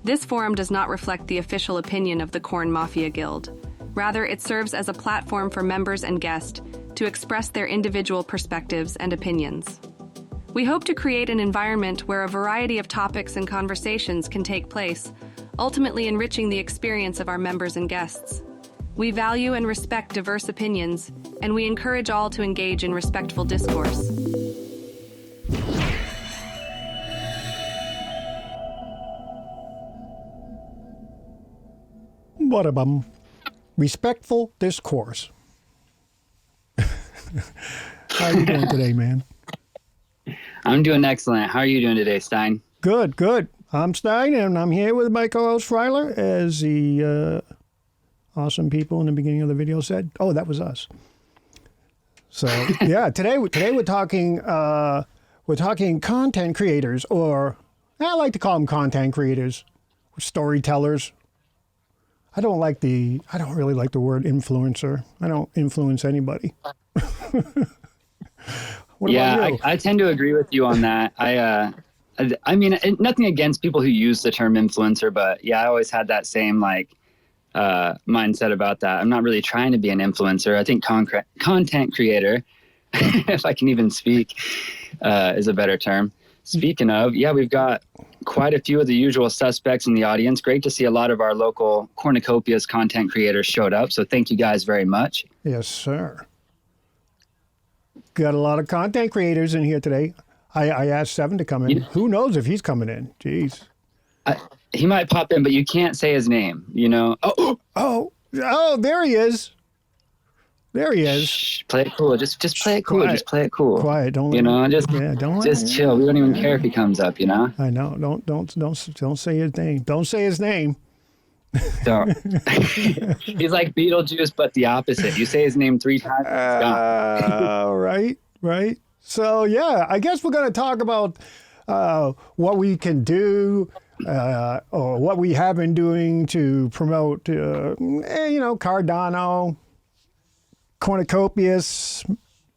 This forum does not reflect the official opinion of the Corn Mafia Guild. Rather, it serves as a platform for members and guests to express their individual perspectives and opinions. We hope to create an environment where a variety of topics and conversations can take place, ultimately enriching the experience of our members and guests. We value and respect diverse opinions, and we encourage all to engage in respectful discourse. What a respectful discourse. How are you doing today, man? I'm doing excellent. How are you doing today, Stein? Good, good. I'm Stein, and I'm here with my co-host Freiler, as the awesome people in the beginning of the video said. Oh, that was us. So yeah, today we're talking content creators, or I like to call them content creators, storytellers. I don't really like the word influencer. I don't influence anybody. Yeah, I tend to agree with you on that. I mean, nothing against people who use the term influencer, but yeah, I always had that same mindset about that. I'm not really trying to be an influencer. I think content creator, if I can even speak, is a better term. Speaking of, yeah, we've got quite a few of the usual suspects in the audience. Great to see a lot of our local Cornucopias content creators showed up. So thank you guys very much. Yes, sir. Got a lot of content creators in here today. I asked Seven to come in. Who knows if he's coming in? Jeez. He might pop in, but you can't say his name, you know? Oh, there he is. There he is. Shh, play it cool. Just play it cool. Quiet. Just play it cool. Quiet. Don't Just chill. We don't even care if he comes up, you know? I know. Don't say his name. Don't say his name. Don't. He's like Beetlejuice, but the opposite. You say his name 3 times. Right. So yeah, I guess we're going to talk about what we can do, or what we have been doing to promote, Cardano, Cornucopias.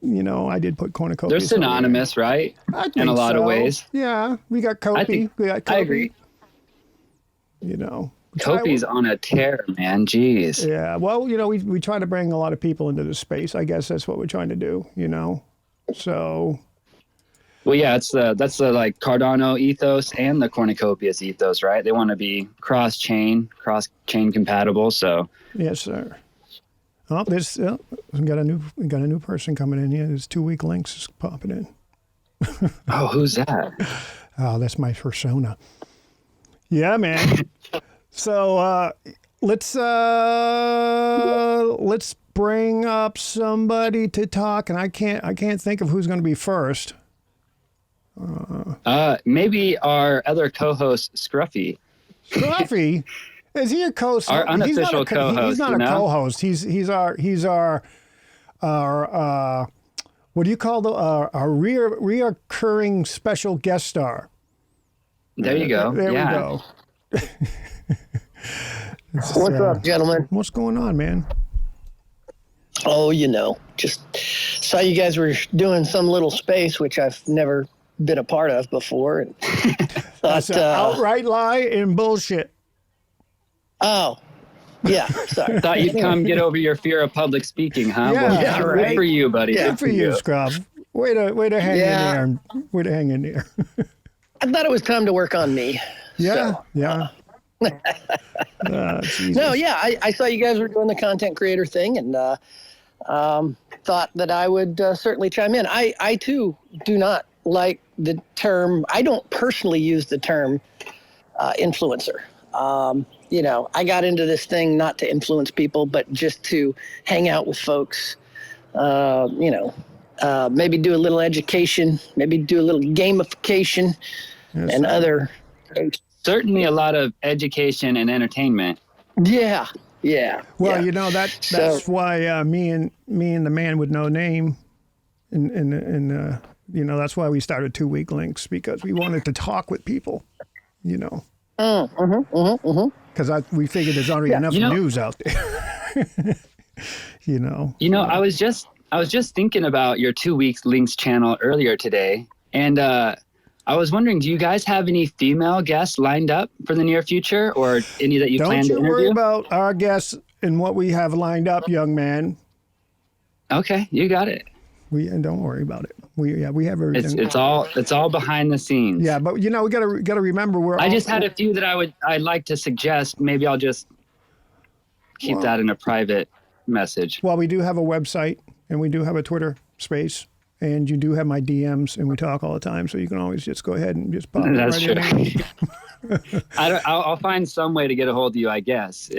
I did put Cornucopias. They're synonymous, right? In a lot of ways. Yeah, we got Kopi. I agree. Kopi's on a tear, man. Jeez. Yeah. Well, we try to bring a lot of people into the space. I guess that's what we're trying to do. So. Well, yeah, that's the Cardano ethos and the Cornucopias ethos, right? They want to be cross-chain compatible. So. Yes, sir. Oh, we got a new person coming in here. There's 2 weak links popping in. Oh, who's that? Oh, that's my persona. Yeah, man. So let's bring up somebody to talk, and I can't think of who's going to be first. Maybe our other co-host, Scruffy. Scruffy? Is he a co-host? Our unofficial co-host. He's not a co-host. He's our what do you call our reoccurring special guest star? There you go. There we go. What's up, gentlemen? What's going on, man? Oh, just saw you guys were doing some little space, which I've never been a part of before. And That's an outright lie and bullshit. Oh, yeah, sorry. Thought you'd come get over your fear of public speaking, huh? Yeah, well, right. Good for you, buddy. Good for you, Scrub. Way to hang in there. Way to hang in there. I thought it was time to work on me. Yeah, so. yeah. No, yeah, I saw you guys were doing the content creator thing, and thought that I would certainly chime in. I too do not like the term. I don't personally use the term influencer. I got into this thing not to influence people, but just to hang out with folks. Maybe do a little education, maybe do a little gamification, and other. Certainly a lot of education and entertainment. Yeah. Well, that's why me and the man with no name, and that's why we started 2 weak links, because we wanted to talk with people, Because we figured there's already enough news out there. I was just thinking about your 2 weeks links channel earlier today, and I was wondering, do you guys have any female guests lined up for the near future, or any that you plan to interview? Don't you worry about our guests and what we have lined up, young man. Okay, you got it. Don't worry about it. We have everything. It's all behind the scenes. Yeah, but we gotta remember I just had a few that I'd like to suggest. Maybe I'll just keep that in a private message. Well, we do have a website and we do have a Twitter space, and you do have my DMs, and we talk all the time, so you can always just go ahead and just pop it That's right true. in. I'll find some way to get a hold of you, I guess.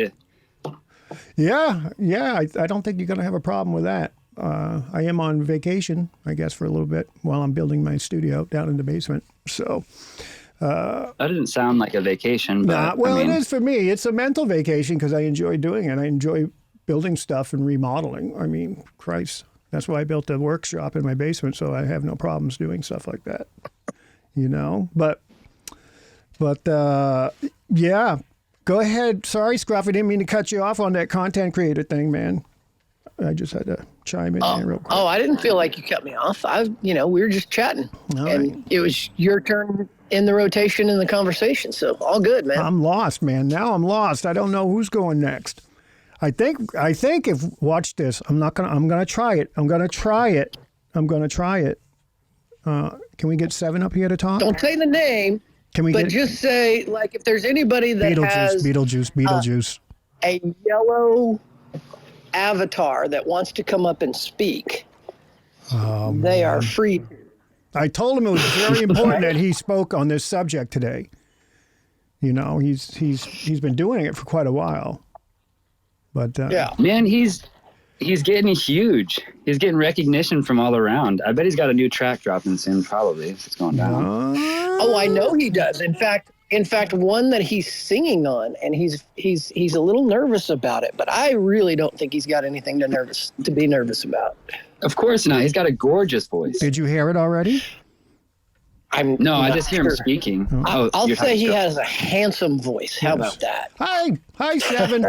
Yeah. I don't think you're gonna have a problem with that. I am on vacation, I guess, for a little bit while I'm building my studio down in the basement. So that doesn't sound like a vacation. But, it is for me. It's a mental vacation because I enjoy doing it. I enjoy building stuff and remodeling. I mean, Christ, that's why I built a workshop in my basement, so I have no problems doing stuff like that. But yeah, go ahead. Sorry, Scruff, I didn't mean to cut you off on that content creator thing, man. I just had to chime in there real quick. Oh, I didn't feel like you cut me off. We were just chatting, and it was your turn in the rotation in the conversation. So all good, man. I'm lost, man. Now I'm lost. I don't know who's going next. I think if watch this, I'm gonna try it. I'm gonna try it. Can we get 7 up here to talk? Don't say the name. Just say, like, if there's anybody that has Beetlejuice. A yellow avatar that wants to come up and speak, they are free. I told him it was very important that he spoke on this subject today. He's been doing it for quite a while. But man, he's getting huge. He's getting recognition from all around. I bet he's got a new track dropping soon, probably, if it's going down. Oh, I know he does. In fact, one that he's singing on, and he's a little nervous about it, but I really don't think he's got anything to be nervous about. Of course not. He's got a gorgeous voice. Did you hear it already? I just hear him speaking. I'll say he has a handsome voice. How about that? Hi, 7.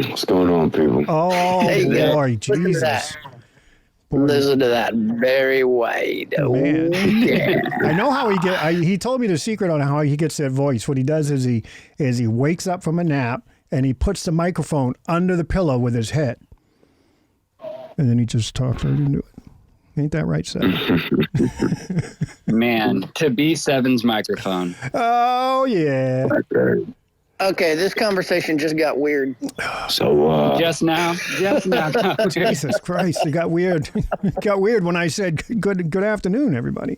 What's going on, people? Oh, boy, Jesus. Listen to that, Barry White. Oh, man. Yeah. I know how he told me the secret on how he gets that voice. What he does is he wakes up from a nap and he puts the microphone under the pillow with his head. And then he just talks right into it. Ain't that right, 7? Man, to be 7's microphone. Oh, yeah. Okay, this conversation just got weird. So, just now. Jesus Christ, it got weird. It got weird when I said good afternoon, everybody.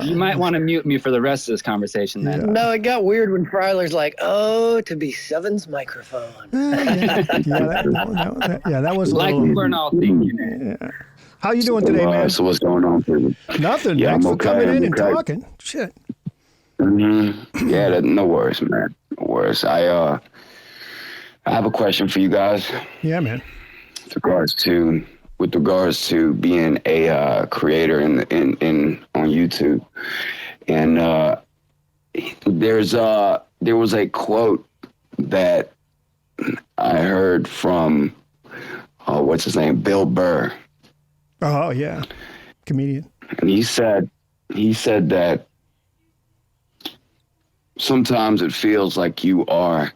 You might want to mute me for the rest of this conversation then. Yeah. No, it got weird when Fryler's like, to be 7's microphone. That was like we weren't all thinking it. Yeah. How you doing today, man? So what's going on, people? Nothing. Yeah, Thanks I'm for coming in and okay. talking. Shit. Mm-hmm. Yeah, no worries, man. No worries. I have a question for you guys. Yeah, man. With regards to being a creator in on YouTube, and there was a quote that I heard from what's his name, Bill Burr. Oh yeah, comedian. And he said that sometimes it feels like you are,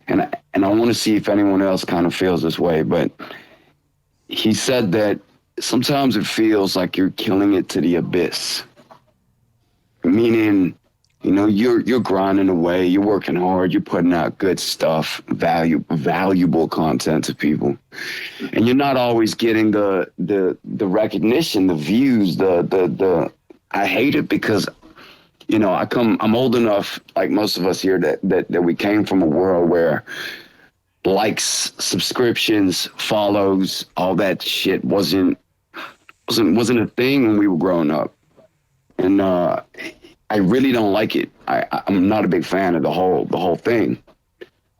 and I want to see if anyone else kind of feels this way, but he said that sometimes it feels like you're killing it to the abyss. Meaning, you're grinding away, you're working hard, you're putting out good stuff, valuable content to people, and you're not always getting the recognition, the views, the. I hate it because, I'm old enough, like most of us here, that we came from a world where likes, subscriptions, follows, all that shit wasn't a thing when we were growing up, and I really don't like it. I'm not a big fan of the whole thing,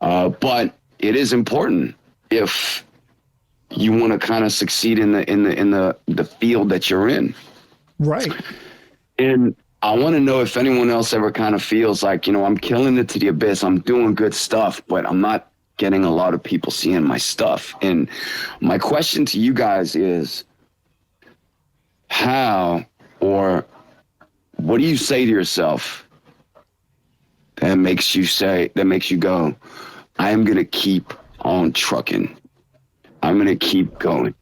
but it is important if you want to kind of succeed in the field that you're in. Right. And I want to know if anyone else ever kind of feels like, I'm killing it to the abyss. I'm doing good stuff, but I'm not getting a lot of people seeing my stuff. And my question to you guys is, how or what do you say to yourself that makes you go, I am going to keep on trucking. I'm going to keep going.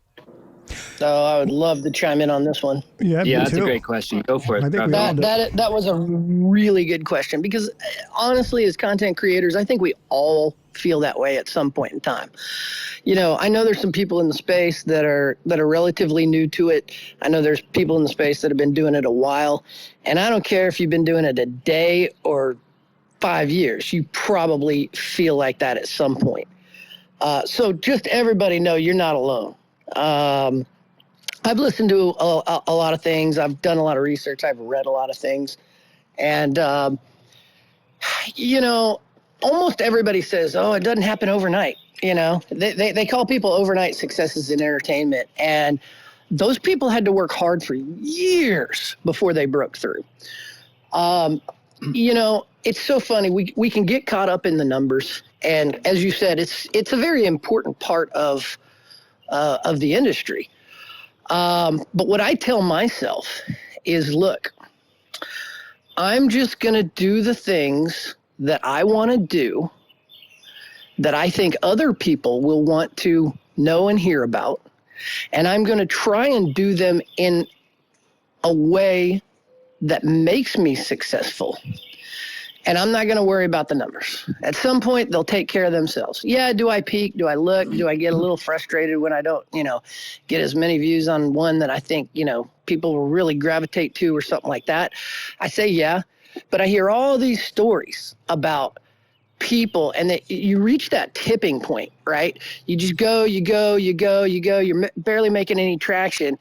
So I would love to chime in on this one. Yeah, that's a great question. Go for it. I think we all do. That was a really good question, because honestly, as content creators, I think we all feel that way at some point in time. You know, I know there's some people in the space that are relatively new to it. I know there's people in the space that have been doing it a while, and I don't care if you've been doing it a day or 5 years, you probably feel like that at some point. So just everybody know you're not alone. I've listened to a lot of things. I've done a lot of research. I've read a lot of things. And, you know, almost everybody says, oh, it doesn't happen overnight. You know, they call people overnight successes in entertainment. And those people had to work hard for years before they broke through. You know, it's so funny. We can get caught up in the numbers. And as you said, it's a very important part of the industry. But what I tell myself is, look, I'm just going to do the things that I want to do, that I think other people will want to know and hear about. And I'm going to try and do them in a way that makes me successful. And I'm not going to worry about the numbers. At some point, they'll take care of themselves. Yeah, do I peak? Do I look? Do I get a little frustrated when I don't, you know, get as many views on one that I think, you know, people will really gravitate to or something like that? I say, yeah. But I hear all these stories about people, and that you reach that tipping point, right? You just go, you're barely making any traction.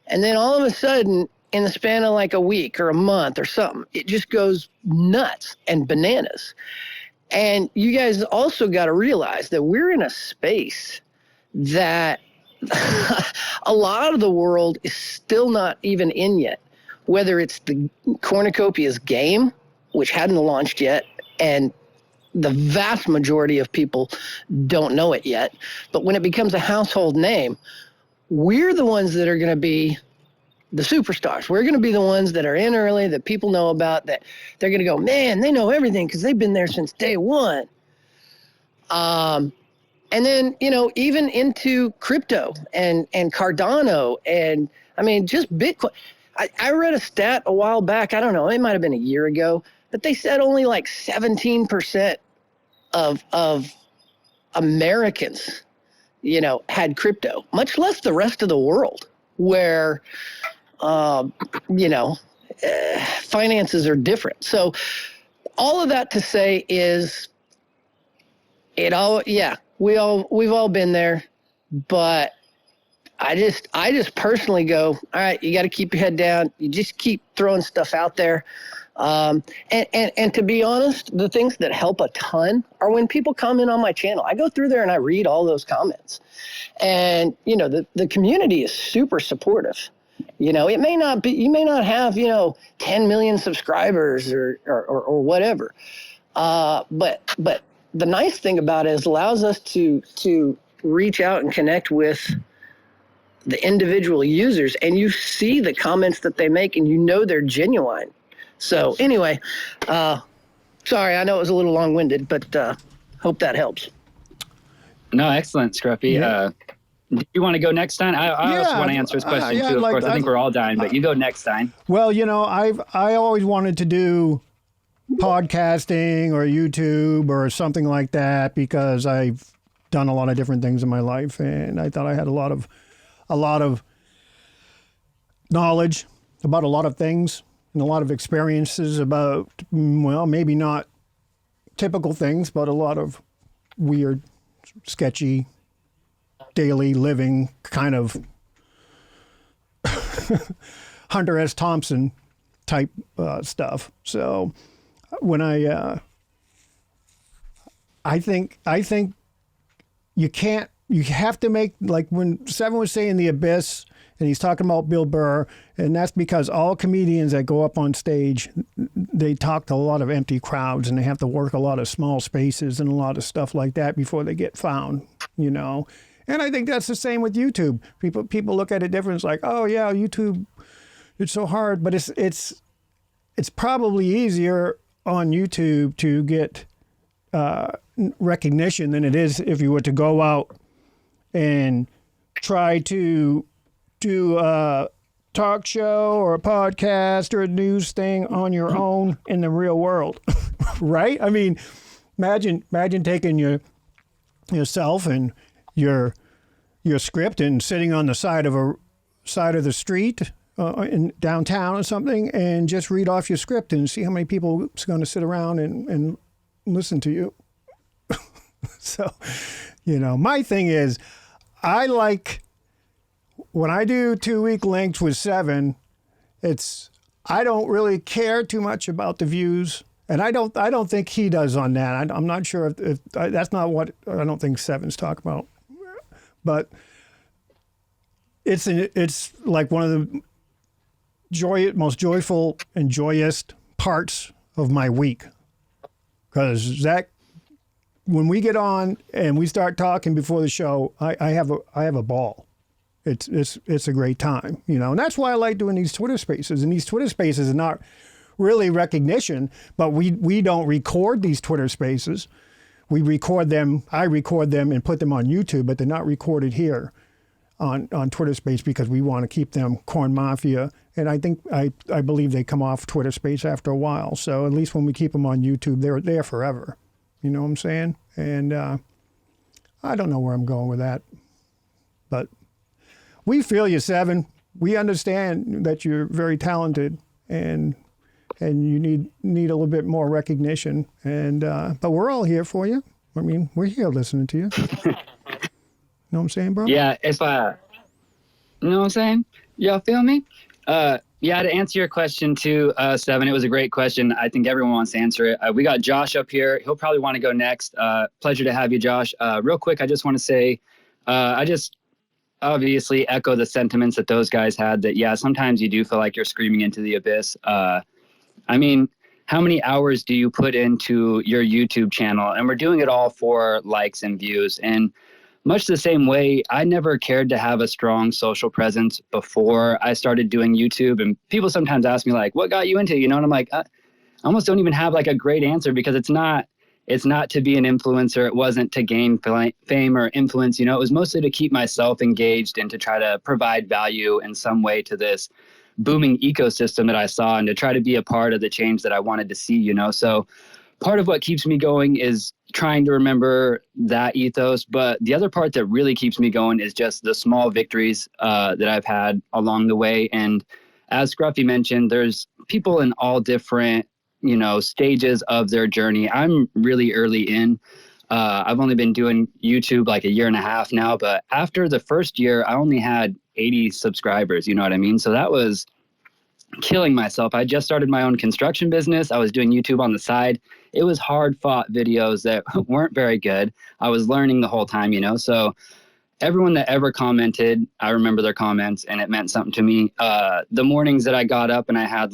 And then all of a sudden, in the span of like a week or a month or something, it just goes nuts and bananas. And you guys also got to realize that we're in a space that a lot of the world is still not even in yet, whether it's the Cornucopias game, which hadn't launched yet, and the vast majority of people don't know it yet. But when it becomes a household name, we're the ones that are going to be the superstars. We're going to be the ones that are in early, that people know about, that they're going to go, man, they know everything because they've been there since day one. And then, you know, even into crypto and Cardano, and I mean, just Bitcoin. I read a stat a while back, I don't know, it might have been a year ago, but they said only like 17% of Americans, you know, had crypto, much less the rest of the world, where you know, finances are different. So all of that to say is, we've all been there, but I just personally go, all right, you got to keep your head down. You just keep throwing stuff out there. And to be honest, the things that help a ton are when people comment on my channel. I go through there and I read all those comments, and, you know, the community is super supportive. You know, it may not be, you may not have, you know, 10 million subscribers or whatever. But the nice thing about it is, it allows us to reach out and connect with the individual users, and you see the comments that they make and you know they're genuine. So anyway, sorry, I know it was a little long-winded, but hope that helps. No, excellent, Scruffy. Yeah. Do you want to go next time? I also want to answer his question too. Of course, I think we're all dying, but you go next time. Well, you know, I always wanted to do podcasting or YouTube or something like that, because I've done a lot of different things in my life, and I thought I had a lot of knowledge about a lot of things and a lot of experiences about, well, maybe not typical things, but a lot of weird, sketchy, daily living kind of Hunter S. Thompson type stuff. So when I think you have to make, like when Seven was saying The Abyss, and he's talking about Bill Burr, and that's because all comedians that go up on stage, they talk to a lot of empty crowds, and they have to work a lot of small spaces and a lot of stuff like that before they get found, you know. And I think that's the same with YouTube. People look at it different. It's like, oh yeah, YouTube, it's so hard, but it's it's probably easier on YouTube to get recognition than it is if you were to go out and try to do a talk show or a podcast or a news thing on your own in the real world, right? I mean, imagine taking yourself and your script and sitting on the side of the street in downtown or something, and just read off your script and see how many people is going to sit around and listen to you. So, my thing is, I like when I do 2-week links with 7. I don't really care too much about the views, and I don't think he does on that. I'm not sure if that's not what I don't think 7's talk about, but it's like one of the most joyful and joyous parts of my week, because Zach, when we get on and we start talking before the show, I have a ball. It's a great time, and that's why I like doing these Twitter Spaces. And these Twitter Spaces are not really recognition, but we don't record these Twitter Spaces. We record them. I record them and put them on YouTube, but they're not recorded here on Twitter Space because we want to keep them Corn Mafia. And I believe they come off Twitter Space after a while. So at least when we keep them on YouTube, they're there forever. You know what I'm saying? And I don't know where I'm going with that, but we feel you, 7. We understand that you're very talented and you need a little bit more recognition. And but we're all here for you. I mean, we're here listening to you. Know what I'm saying, bro? Yeah, you know what I'm saying? Y'all feel me? Yeah, to answer your question too, 7, it was a great question. I think everyone wants to answer it. We got Josh up here. He'll probably want to go next. Pleasure to have you, Josh. Real quick, I just want to say, I just obviously echo the sentiments that those guys had, that, yeah, sometimes you do feel like you're screaming into the abyss. I mean, how many hours do you put into your YouTube channel? And we're doing it all for likes and views. And much the same way, I never cared to have a strong social presence before I started doing YouTube. And people sometimes ask me, like, what got you into it? And I'm like, I almost don't even have like a great answer, because it's not to be an influencer. It wasn't to gain fame or influence. It was mostly to keep myself engaged and to try to provide value in some way to this booming ecosystem that I saw, and to try to be a part of the change that I wanted to see, So part of what keeps me going is trying to remember that ethos. But the other part that really keeps me going is just the small victories that I've had along the way. And as Scruffy mentioned, there's people in all different, stages of their journey. I'm really early in. I've only been doing YouTube like 1.5 years now, but after the first year, I only had 80 subscribers, you know what I mean? So that was killing myself. I just started my own construction business. I was doing YouTube on the side. It was hard-fought videos that weren't very good. I was learning the whole time, So everyone that ever commented, I remember their comments, and it meant something to me. The mornings that I got up and I had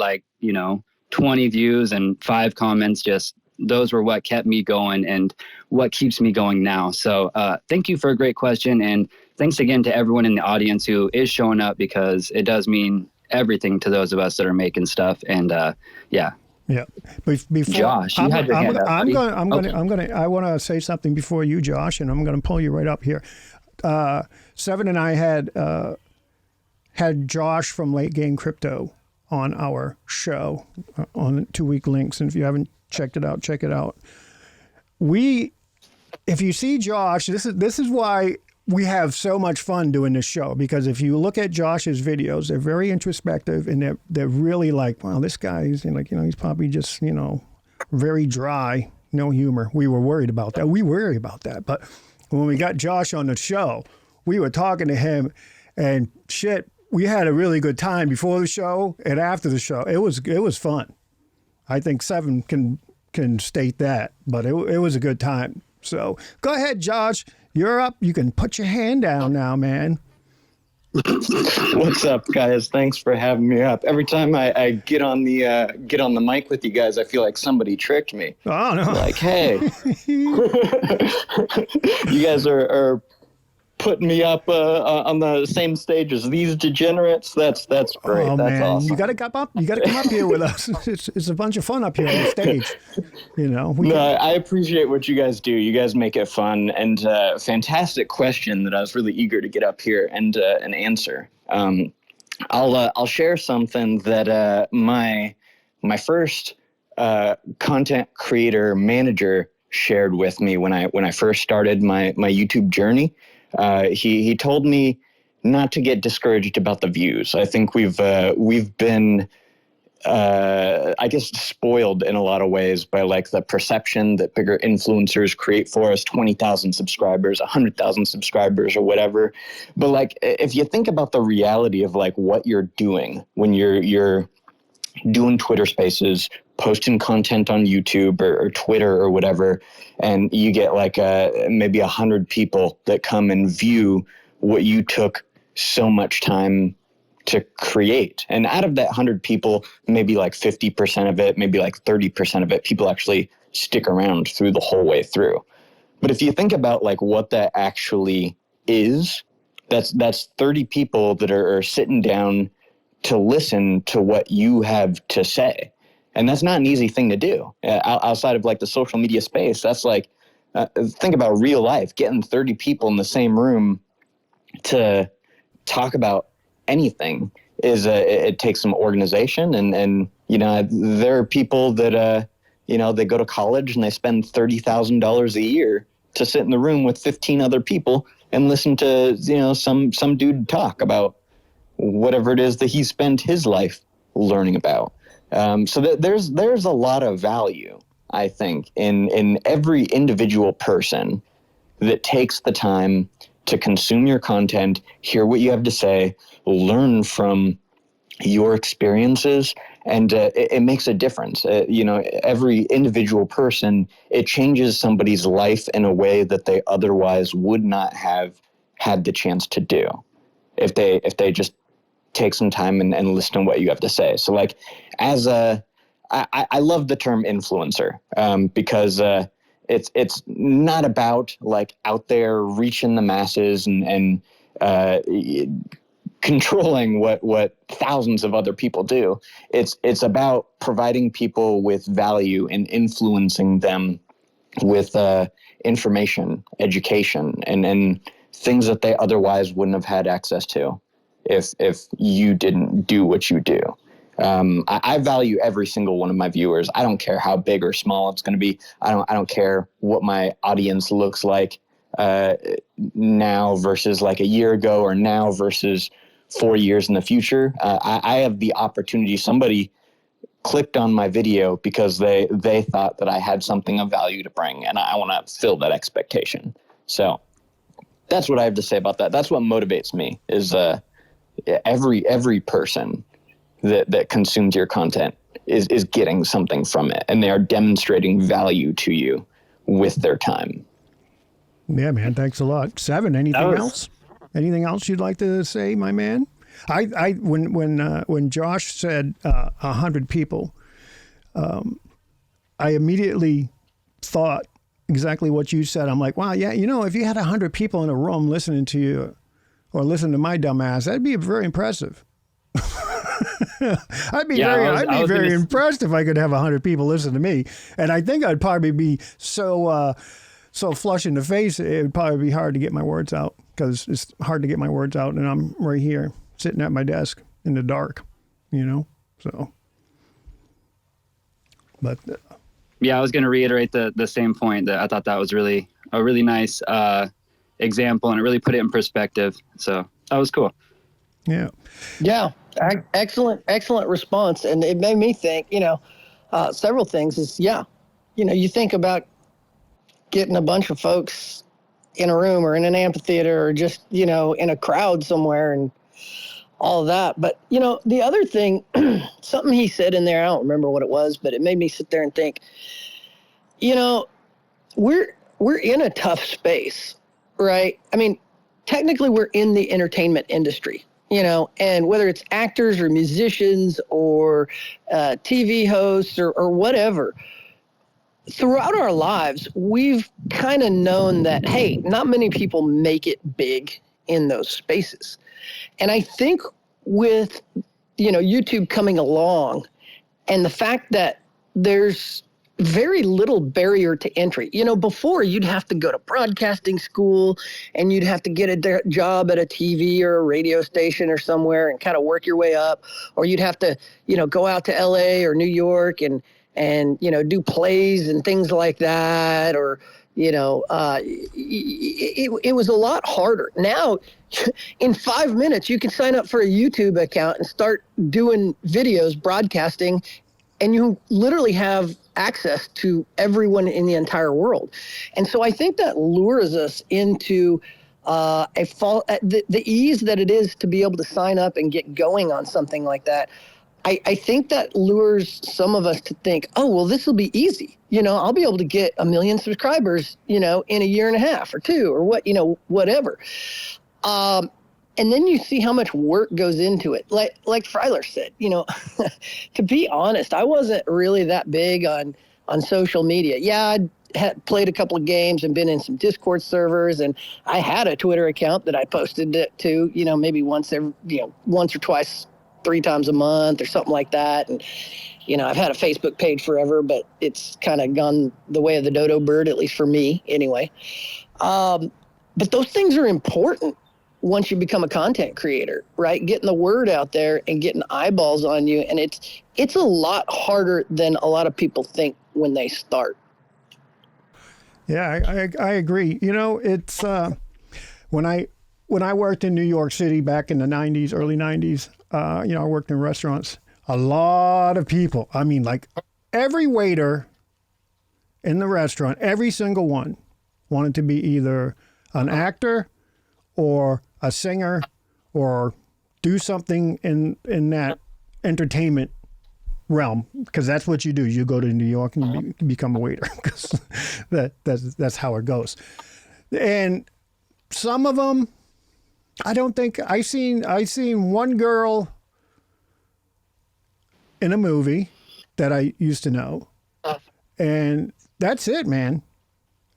20 views and 5 comments, those were what kept me going and what keeps me going now. So thank you for a great question. And thanks again to everyone in the audience who is showing up, because it does mean everything to those of us that are making stuff. And yeah. Before, Josh, you had your hand up, buddy. I want to say something before you, Josh, and I'm going to pull you right up here. 7 and I had Josh from Late Game Crypto on our show on 2-week links. And if you haven't checked it out, check it out. If you see Josh, this is why we have so much fun doing this show, because if you look at Josh's videos, they're very introspective, and they're really like, wow, this guy's he's probably just, very dry, no humor. We were worried about that. We worry about that. But when we got Josh on the show, we were talking to him, and shit, we had a really good time before the show and after the show. It was fun. I think 7 can state that, but it was a good time. So go ahead, Josh. You're up. You can put your hand down now, man. What's up, guys? Thanks for having me up. Every time I get on the mic with you guys, I feel like somebody tricked me. Oh no! Like, hey, you guys are putting me up on the same stage as these degenerates. That's great. Oh, That's man, awesome. you got to come up. You got to come up here with us. It's a bunch of fun up here on the stage. I appreciate what you guys do. You guys make it fun, and fantastic question that I was really eager to get up here and answer. I'll share something that my first content creator manager shared with me when I first started my YouTube journey. He told me not to get discouraged about the views. I think we've been I guess spoiled in a lot of ways by like the perception that bigger influencers create for us, 20,000 subscribers, 100,000 subscribers or whatever. But like, if you think about the reality of like what you're doing when you're doing Twitter Spaces, posting content on YouTube or Twitter or whatever, and you get like maybe 100 people that come and view what you took so much time to create. And out of that 100 people, maybe like 50% of it, maybe like 30% of it, people actually stick around through the whole way through. But if you think about like what that actually is, that's 30 people that are sitting down to listen to what you have to say. And that's not an easy thing to do outside of like the social media space. That's like, think about real life, getting 30 people in the same room to talk about anything it takes some organization. And there are people that, they go to college and they spend $30,000 a year to sit in the room with 15 other people and listen to, some dude talk about whatever it is that he spent his life learning about. So there's a lot of value, I think, in every individual person that takes the time to consume your content, hear what you have to say, learn from your experiences, and it makes a difference. Every individual person, it changes somebody's life in a way that they otherwise would not have had the chance to do if they just take some time and listen to what you have to say. So like, I love the term influencer because it's not about like out there reaching the masses and controlling what thousands of other people do. It's about providing people with value and influencing them with information, education, and things that they otherwise wouldn't have had access to if you didn't do what you do. I value every single one of my viewers. I don't care how big or small it's going to be. I don't care what my audience looks like now versus like a year ago, or now versus 4 years in the future. I have the opportunity. Somebody clicked on my video because they thought that I had something of value to bring, and I want to fill that expectation. So that's what I have to say about that. That's what motivates me is every person that consumes your content is getting something from it, and they are demonstrating value to you with their time. Yeah, man. Thanks a lot. Seven, anything else? Anything else you'd like to say, my man? When Josh said 100 people, I immediately thought exactly what you said. I'm like, wow, yeah, if you had 100 people in a room listening to you or listening to my dumb ass, that'd be very impressive. I'd be very impressed if I could have 100 people listen to me. And I think I'd probably be so flush in the face, it would probably be hard to get my words out, because it's hard to get my words out. And I'm right here sitting at my desk in the dark, so. But yeah, I was going to reiterate the same point, that I thought that was a really nice example, and it really put it in perspective. So that was cool. Yeah. Yeah. Excellent response. And it made me think, several things is, you think about getting a bunch of folks in a room or in an amphitheater or just, in a crowd somewhere and all of that. But, the other thing, something he said in there, I don't remember what it was, but it made me sit there and think, we're in a tough space, right? I mean, technically we're in the entertainment industry, and whether it's actors or musicians or TV hosts or whatever, throughout our lives, we've kind of known that, hey, not many people make it big in those spaces. And I think with, YouTube coming along and the fact that there's very little barrier to entry. Before you'd have to go to broadcasting school and you'd have to get a job at a TV or a radio station or somewhere and kind of work your way up, or you'd have to, go out to LA or New York and do plays and things like that, or it was a lot harder. Now, in 5 minutes, you can sign up for a YouTube account and start doing videos, broadcasting, and you literally have access to everyone in the entire world. And so I think that lures us into the ease that it is to be able to sign up and get going on something like that. I think that lures some of us to think, oh, well, this will be easy. I'll be able to get 1 million subscribers, in a year and a half or two or whatever. And then you see how much work goes into it. Like Freiler said, to be honest, I wasn't really that big on social media. Yeah, I had played a couple of games and been in some Discord servers, and I had a Twitter account that I posted to, maybe once or twice, 3 times a month or something like that. And, I've had a Facebook page forever, but it's kind of gone the way of the dodo bird, at least for me anyway. But those things are important once you become a content creator, right? Getting the word out there and getting eyeballs on you. And it's a lot harder than a lot of people think when they start. Yeah, I agree. It's when I worked in New York City back in the 90s, early 90s, I worked in restaurants. A lot of people, like every waiter in the restaurant, every single one wanted to be either an actor or a singer or do something in that entertainment realm, because that's what you do. You go to New York and you become a waiter, because that's how it goes. And some of them, I don't think I seen one girl in a movie that I used to know, and that's it, man.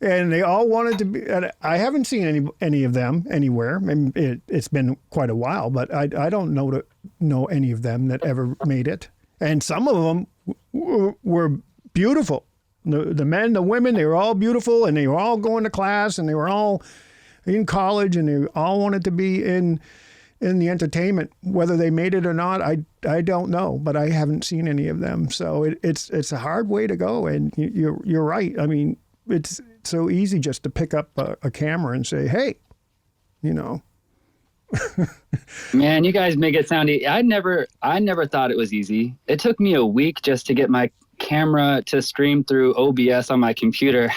And they all wanted to be. I haven't seen any of them anywhere. I mean, it's been quite a while, but I don't know any of them that ever made it. And some of them were beautiful. The men, the women, they were all beautiful, and they were all going to class, and they were all in college, and they all wanted to be in the entertainment. Whether they made it or not, I don't know, but I haven't seen any of them. So it's a hard way to go, and you're right. I mean, it's so easy just to pick up a camera and say, hey, Man, you guys make it sound easy. I never thought it was easy. It took me a week just to get my camera to stream through OBS on my computer.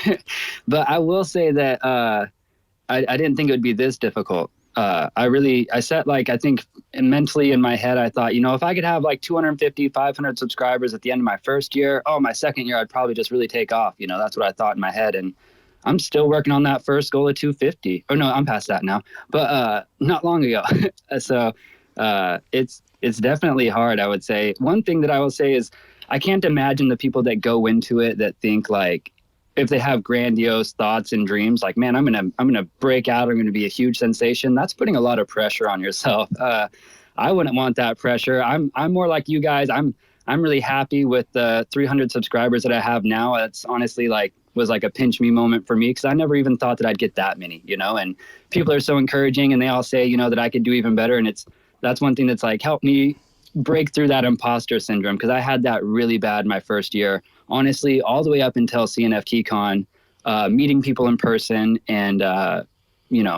But I will say that I didn't think it would be this difficult. I set I think mentally in my head, I thought, if I could have 250, 500 subscribers at the end of my first year, my second year, I'd probably just really take off. That's what I thought in my head. And I'm still working on that first goal of 250. Or no, I'm past that now, but not long ago. So it's definitely hard, I would say. One thing that I will say is I can't imagine the people that go into it that think if they have grandiose thoughts and dreams, man, I'm gonna break out, I'm gonna be a huge sensation. That's putting a lot of pressure on yourself. I wouldn't want that pressure. I'm more like you guys. I'm really happy with the 300 subscribers that I have now. It's honestly was a pinch me moment for me, because I never even thought that I'd get that many, and people are so encouraging, and they all say, that I could do even better. And that's one thing that's helped me break through that imposter syndrome, because I had that really bad my first year, honestly, all the way up until CNFTCon, meeting people in person and,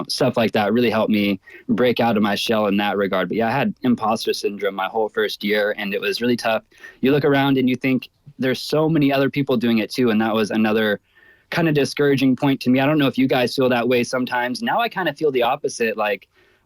stuff like that really helped me break out of my shell in that regard. But yeah, I had imposter syndrome my whole first year, and it was really tough. You look around and you think there's so many other people doing it too. And that was another kind of discouraging point to me. I don't know if you guys feel that way sometimes. Now I kind of feel the opposite.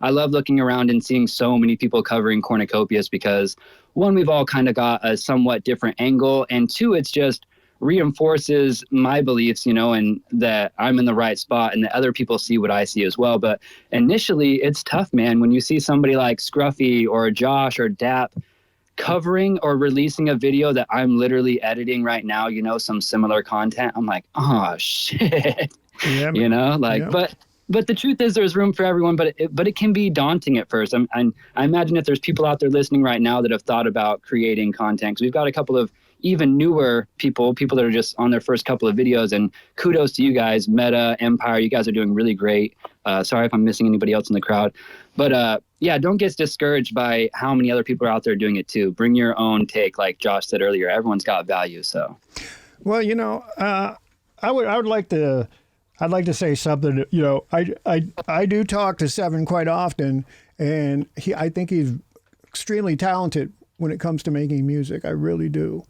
I love looking around and seeing so many people covering Cornucopias, because one, we've all kind of got a somewhat different angle, and two, it's just reinforces my beliefs, and that I'm in the right spot, and that other people see what I see as well. But initially it's tough, man, when you see somebody like Scruffy or Josh or Dap covering or releasing a video that I'm literally editing right now, some similar content, I'm like, oh shit, Yeah, like, yeah. but the truth is there's room for everyone, but it can be daunting at first. I imagine if there's people out there listening right now that have thought about creating content, 'cause we've got a couple of even newer people that are just on their first couple of videos, and kudos to you guys, Meta, Empire, you guys are doing really great. Sorry if I'm missing anybody else in the crowd, but yeah, don't get discouraged by how many other people are out there doing it too. Bring your own take, like Josh said earlier. Everyone's got value. So, well, I'd like to say something. I do talk to Seven quite often, and I think he's extremely talented when it comes to making music. I really do,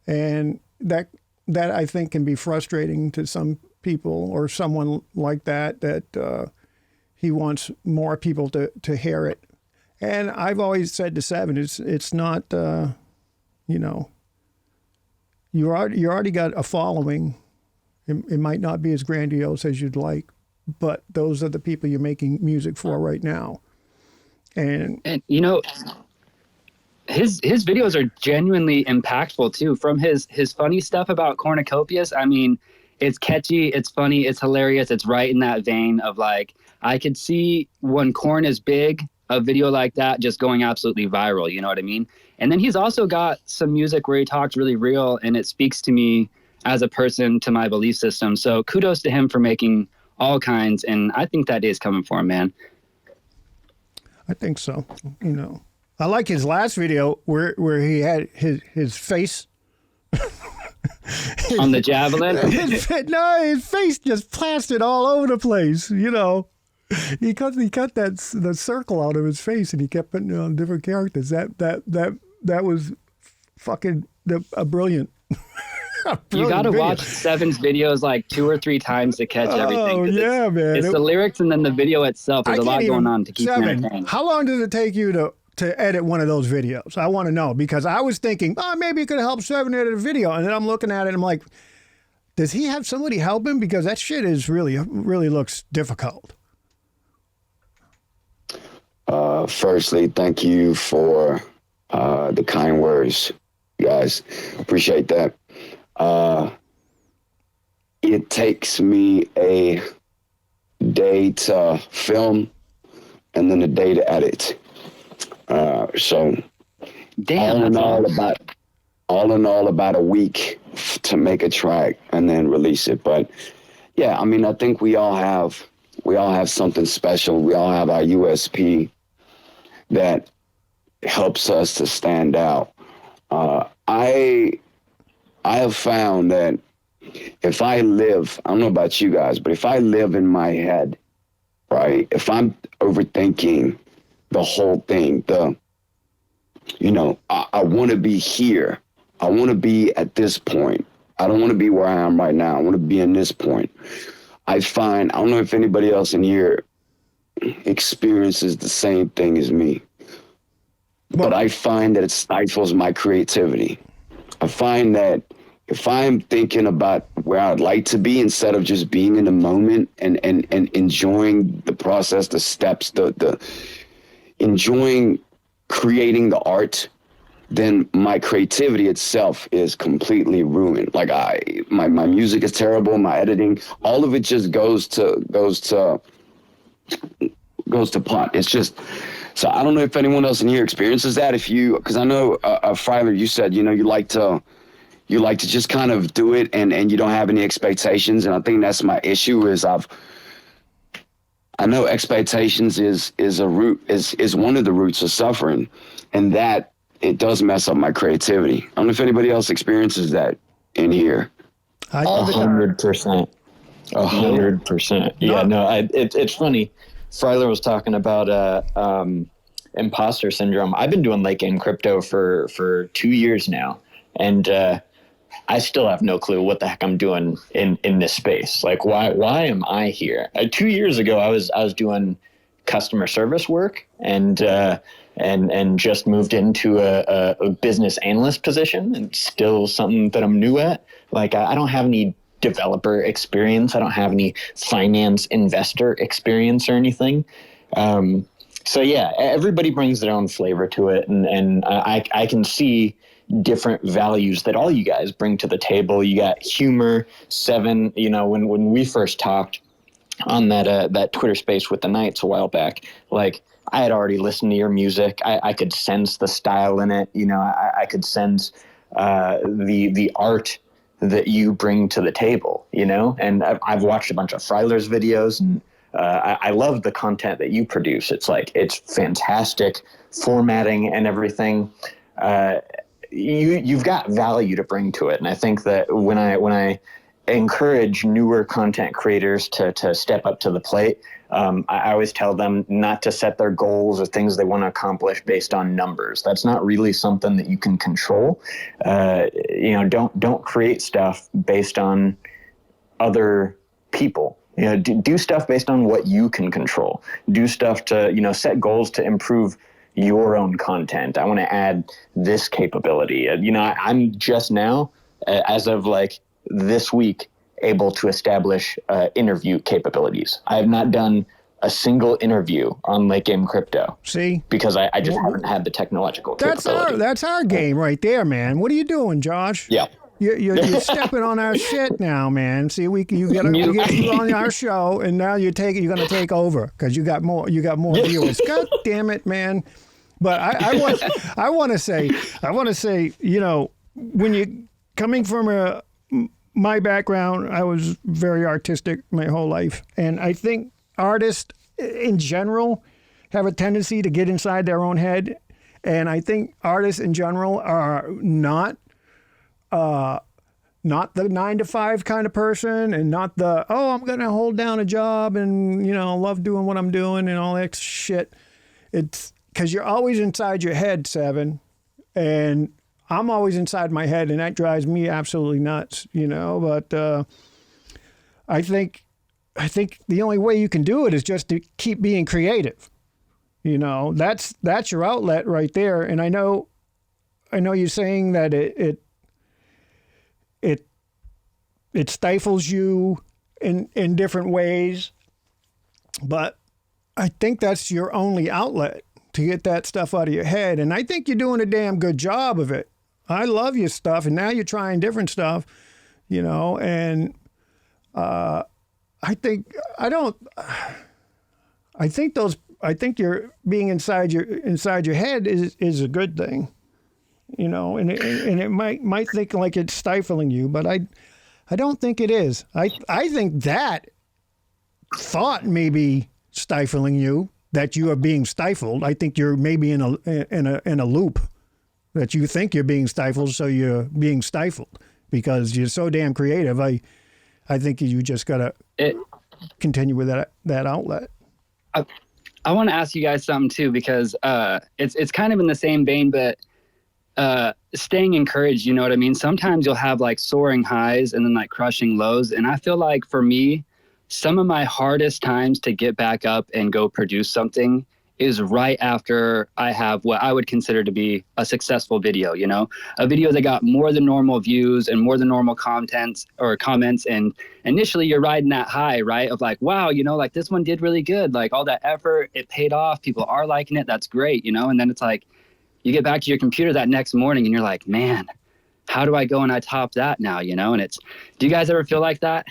and that I think can be frustrating to some people or someone like that he wants more people to hear it. And I've always said to Seven, it's not you already got a following. It might not be as grandiose as you'd like, but those are the people you're making music for right now. And his videos are genuinely impactful too. From his funny stuff about cornucopias, I mean, it's catchy, it's funny, it's hilarious. It's right in that vein of like, I could see when corn is big, a video like that just going absolutely viral. You know what I mean? And then he's also got some music where he talks really real, and it speaks to me as a person, to my belief system. So kudos to him for making all kinds. And I think that day is coming for him, man. I think so. I like his last video where he had his face on the javelin. his face just plastered all over the place. He cut the circle out of his face, and he kept putting it on different characters. That was fucking brilliant. You got to watch Seven's videos like 2 or 3 times to catch everything. Oh yeah, man! It's the lyrics and then the video itself. There's a lot going on to keep you entertained. How long does it take you to edit one of those videos? I want to know, because I was thinking, maybe it could help Seven edit a video, and then I'm looking at it and I'm like, does he have somebody help him? Because that shit is really looks difficult. Firstly, thank you for the kind words, guys. Appreciate that. It takes me a day to film and then a day to edit. So damn, all in all about a week to make a track and then release it. But yeah, I mean, I think we all have something special. We all have our USP that helps us to stand out. I have found that if I live, I don't know about you guys, but if I live in my head, right, if I'm overthinking the whole thing, I want to be here. I want to be at this point. I don't want to be where I am right now. I want to be in this point. I don't know if anybody else in here experiences the same thing as me, but I find that it stifles my creativity. I find that if I'm thinking about where I'd like to be instead of just being in the moment and enjoying the process, the steps, the enjoying creating the art, then my creativity itself is completely ruined. Like my music is terrible, my editing, all of it just goes to pot. It's just, so I don't know if anyone else in here experiences that. Because I know, Fryler, you said, you like to just kind of do it and you don't have any expectations. And I think that's my issue is I know expectations is one of the roots of suffering, and that it does mess up my creativity. I don't know if anybody else experiences that in here. 100%. 100%. Yeah, no, it's funny. Fryler was talking about imposter syndrome. I've been doing late game crypto for 2 years now, and I still have no clue what the heck I'm doing in this space. Like, why am I here? 2 years ago, I was doing customer service work and just moved into a business analyst position, and still something that I'm new at. Like, I don't have any developer experience. I don't have any finance investor experience or anything. So yeah, everybody brings their own flavor to it, and I can see different values that all you guys bring to the table. You got humor. Seven, when we first talked on that Twitter space with the Knights a while back, like I had already listened to your music. I could sense the style in it. I could sense the art that you bring to the table, and I've watched a bunch of Freiler's videos, and I love the content that you produce. It's fantastic formatting and everything. You've got value to bring to it. And I think that when I encourage newer content creators to step up to the plate, I always tell them not to set their goals or things they want to accomplish based on numbers. That's not really something that you can control. Don't create stuff based on other people. Do stuff based on what you can control. Do stuff to, set goals to improve your own content. I want to add this capability. I'm just now, as of like this week, able to establish interview capabilities. I have not done a single interview on Late Game Crypto. See? Because I just haven't had the technological capability. That's our game right there, man. What are you doing, Josh? Yeah. You're stepping on our shit now, man. See, we get you on our show, and now you're going to take over because you got more viewers. God damn it, man! But I want to say, when you coming from my background, I was very artistic my whole life, and I think artists in general have a tendency to get inside their own head, and I think artists in general are not the 9-to-5 kind of person, and not the, I'm going to hold down a job and, love doing what I'm doing and all that shit. It's because you're always inside your head, Seven, and I'm always inside my head, and that drives me absolutely nuts, but I think the only way you can do it is just to keep being creative. That's your outlet right there. And I know you're saying that it stifles you in different ways, but I think that's your only outlet to get that stuff out of your head. And I think you're doing a damn good job of it. I love your stuff, and now you're trying different stuff, and I think you're being inside your head is a good thing. And it might think like it's stifling you, but I don't think it is. I think that thought may be stifling you, that you are being stifled. I think you're maybe in a loop that you think you're being stifled, so you're being stifled because you're so damn creative. I think you just gotta continue with that outlet. I want to ask you guys something too, because it's kind of in the same vein, but staying encouraged, you know what I mean? Sometimes you'll have like soaring highs and then like crushing lows. And I feel like for me, some of my hardest times to get back up and go produce something is right after I have what I would consider to be a successful video, a video that got more than normal views and more than normal contents or comments. And initially you're riding that high, right? Of like, wow, like this one did really good. Like all that effort, it paid off. People are liking it. That's great. And then it's like, you get back to your computer that next morning and you're like, man, how do I go and I top that now? And do you guys ever feel like that?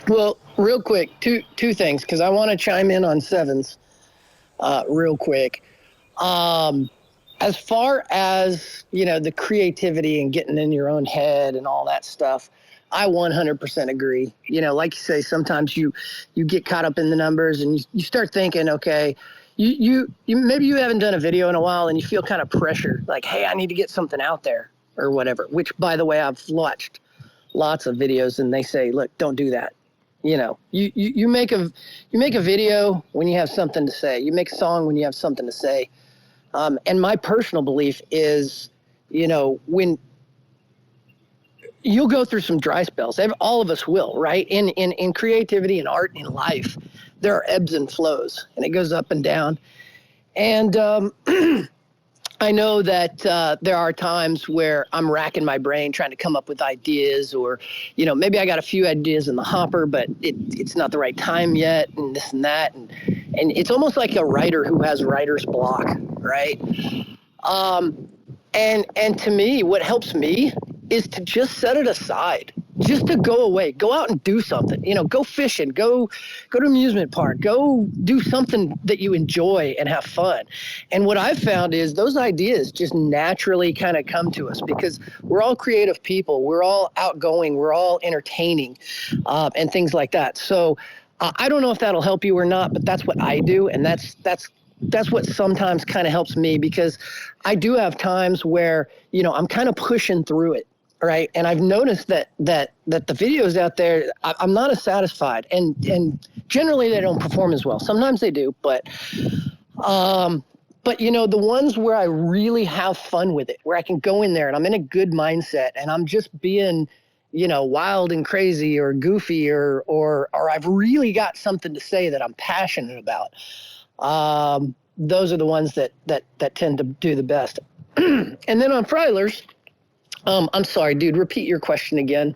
Well, real quick, two things, because I want to chime in on Sevens real quick. As far as, the creativity and getting in your own head and all that stuff, I 100% agree. Like you say, sometimes you get caught up in the numbers and you start thinking, okay, you maybe you haven't done a video in a while and you feel kind of pressured, like, hey, I need to get something out there or whatever, which, by the way, I've watched lots of videos and they say, look, don't do that. You make a video when you have something to say. You make a song when you have something to say. And my personal belief is, when you'll go through some dry spells, all of us will, right? In creativity and art and in life, there are ebbs and flows, and it goes up and down. And I know that there are times where I'm racking my brain trying to come up with ideas, or, maybe I got a few ideas in the hopper, but it's not the right time yet, and this and that. And it's almost like a writer who has writer's block, right? And to me, what helps me is to just set it aside, just to go away, go out and do something, go fishing, go to amusement park, go do something that you enjoy and have fun. And what I've found is those ideas just naturally kind of come to us because we're all creative people. We're all outgoing. We're all entertaining, and things like that. So I don't know if that'll help you or not, but that's what I do. And that's what sometimes kind of helps me, because I do have times where, I'm kind of pushing through it. Right. And I've noticed that the videos out there, I'm not as satisfied, and generally they don't perform as well. Sometimes they do, but the ones where I really have fun with it, where I can go in there and I'm in a good mindset and I'm just being, wild and crazy or goofy or I've really got something to say that I'm passionate about. Those are the ones that tend to do the best. And then on Freilers, I'm sorry, dude, repeat your question again.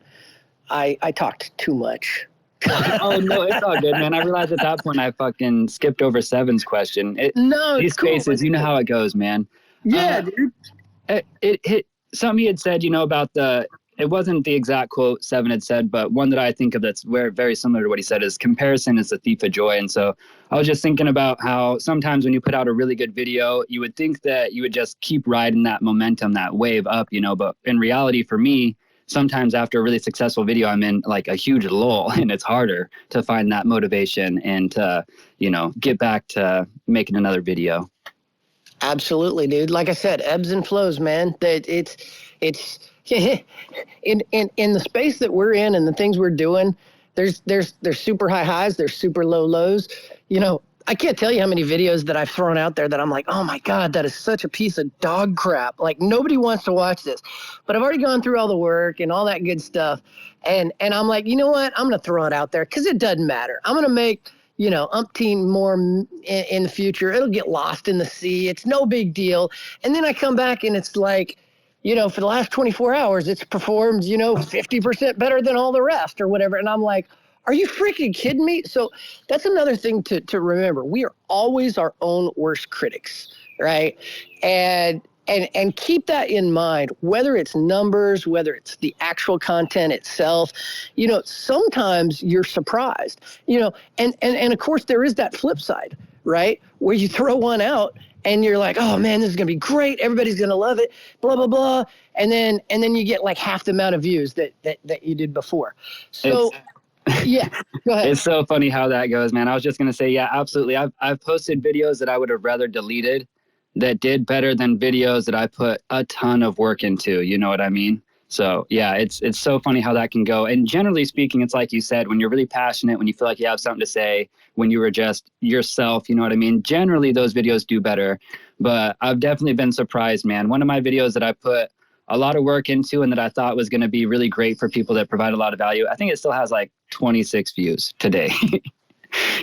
I talked too much. Oh, no, it's all good, man. I realized at that point I fucking skipped over Seven's question. These spaces, you know how it goes, man. Yeah, dude. It hit something he had said, about it wasn't the exact quote Seven had said, but one that I think of that's very similar to what he said is comparison is the thief of joy. And so I was just thinking about how sometimes when you put out a really good video, you would think that you would just keep riding that momentum, that wave up, but in reality for me, sometimes after a really successful video, I'm in like a huge lull and it's harder to find that motivation and to, get back to making another video. Absolutely, dude. Like I said, ebbs and flows, man. That it's in the space that we're in and the things we're doing, there's super high highs, there's super low lows. I can't tell you how many videos that I've thrown out there that I'm like, oh my God, that is such a piece of dog crap. Like nobody wants to watch this, but I've already gone through all the work and all that good stuff. And I'm like, you know what? I'm going to throw it out there because it doesn't matter. I'm going to make, umpteen more in the future. It'll get lost in the sea. It's no big deal. And then I come back and it's like, for the last 24 hours, it's performed, 50% better than all the rest or whatever. And I'm like, are you freaking kidding me? So that's another thing to remember. We are always our own worst critics, right? And keep that in mind, whether it's numbers, whether it's the actual content itself, sometimes you're surprised, and of course there is that flip side, right? Where you throw one out and you're like, oh man, this is going to be great. Everybody's going to love it, blah, blah, blah. And then you get like half the amount of views that you did before. So yeah, go ahead. It's so funny how that goes, man. I was just going to say, yeah, absolutely. I've posted videos that I would have rather deleted that did better than videos that I put a ton of work into. You know what I mean? So yeah, it's so funny how that can go. And generally speaking, it's like you said, when you're really passionate, when you feel like you have something to say, when you were just yourself, you know what I mean? Generally those videos do better, but I've definitely been surprised, man. One of my videos that I put a lot of work into and that I thought was going to be really great for people that provide a lot of value, I think it still has like 26 views today.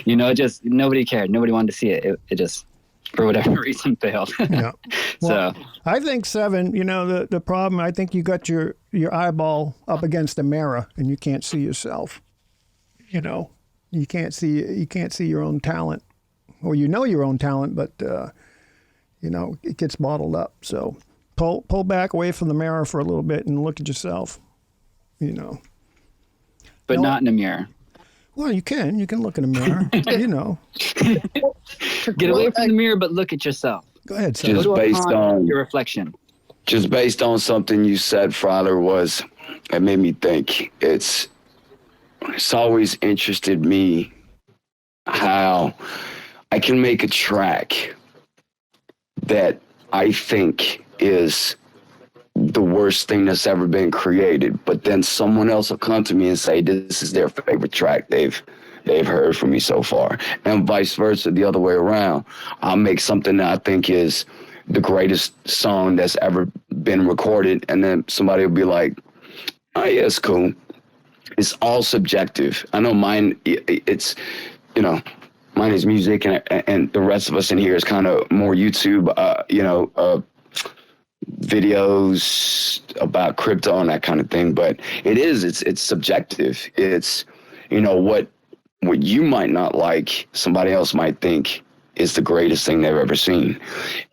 Just nobody cared. Nobody wanted to see it. It just, for whatever reason, failed. Yeah. Well, so I think Seven, the problem, I think you got your eyeball up against the mirror and you can't see yourself. You can't see your own talent, or your own talent, but it gets bottled up. So pull back away from the mirror for a little bit and look at yourself. But not in a mirror. Well, you can look in a mirror. Get away from the mirror, but look at yourself. Go ahead, Sam. Just based on your reflection. Just based on something you said, Fryler, it made me think. It's always interested me how I can make a track that I think is the worst thing that's ever been created, but then someone else will come to me and say this is their favorite track they've heard from me so far, and vice versa, the other way around. I'll make something that I think is the greatest song that's ever been recorded, and then somebody will be like, oh yeah, it's cool. It's all subjective. I know mine, mine is music, and the rest of us in here is kind of more YouTube, videos about crypto and that kind of thing. But it's subjective. It's, what you might not like, somebody else might think is the greatest thing they've ever seen.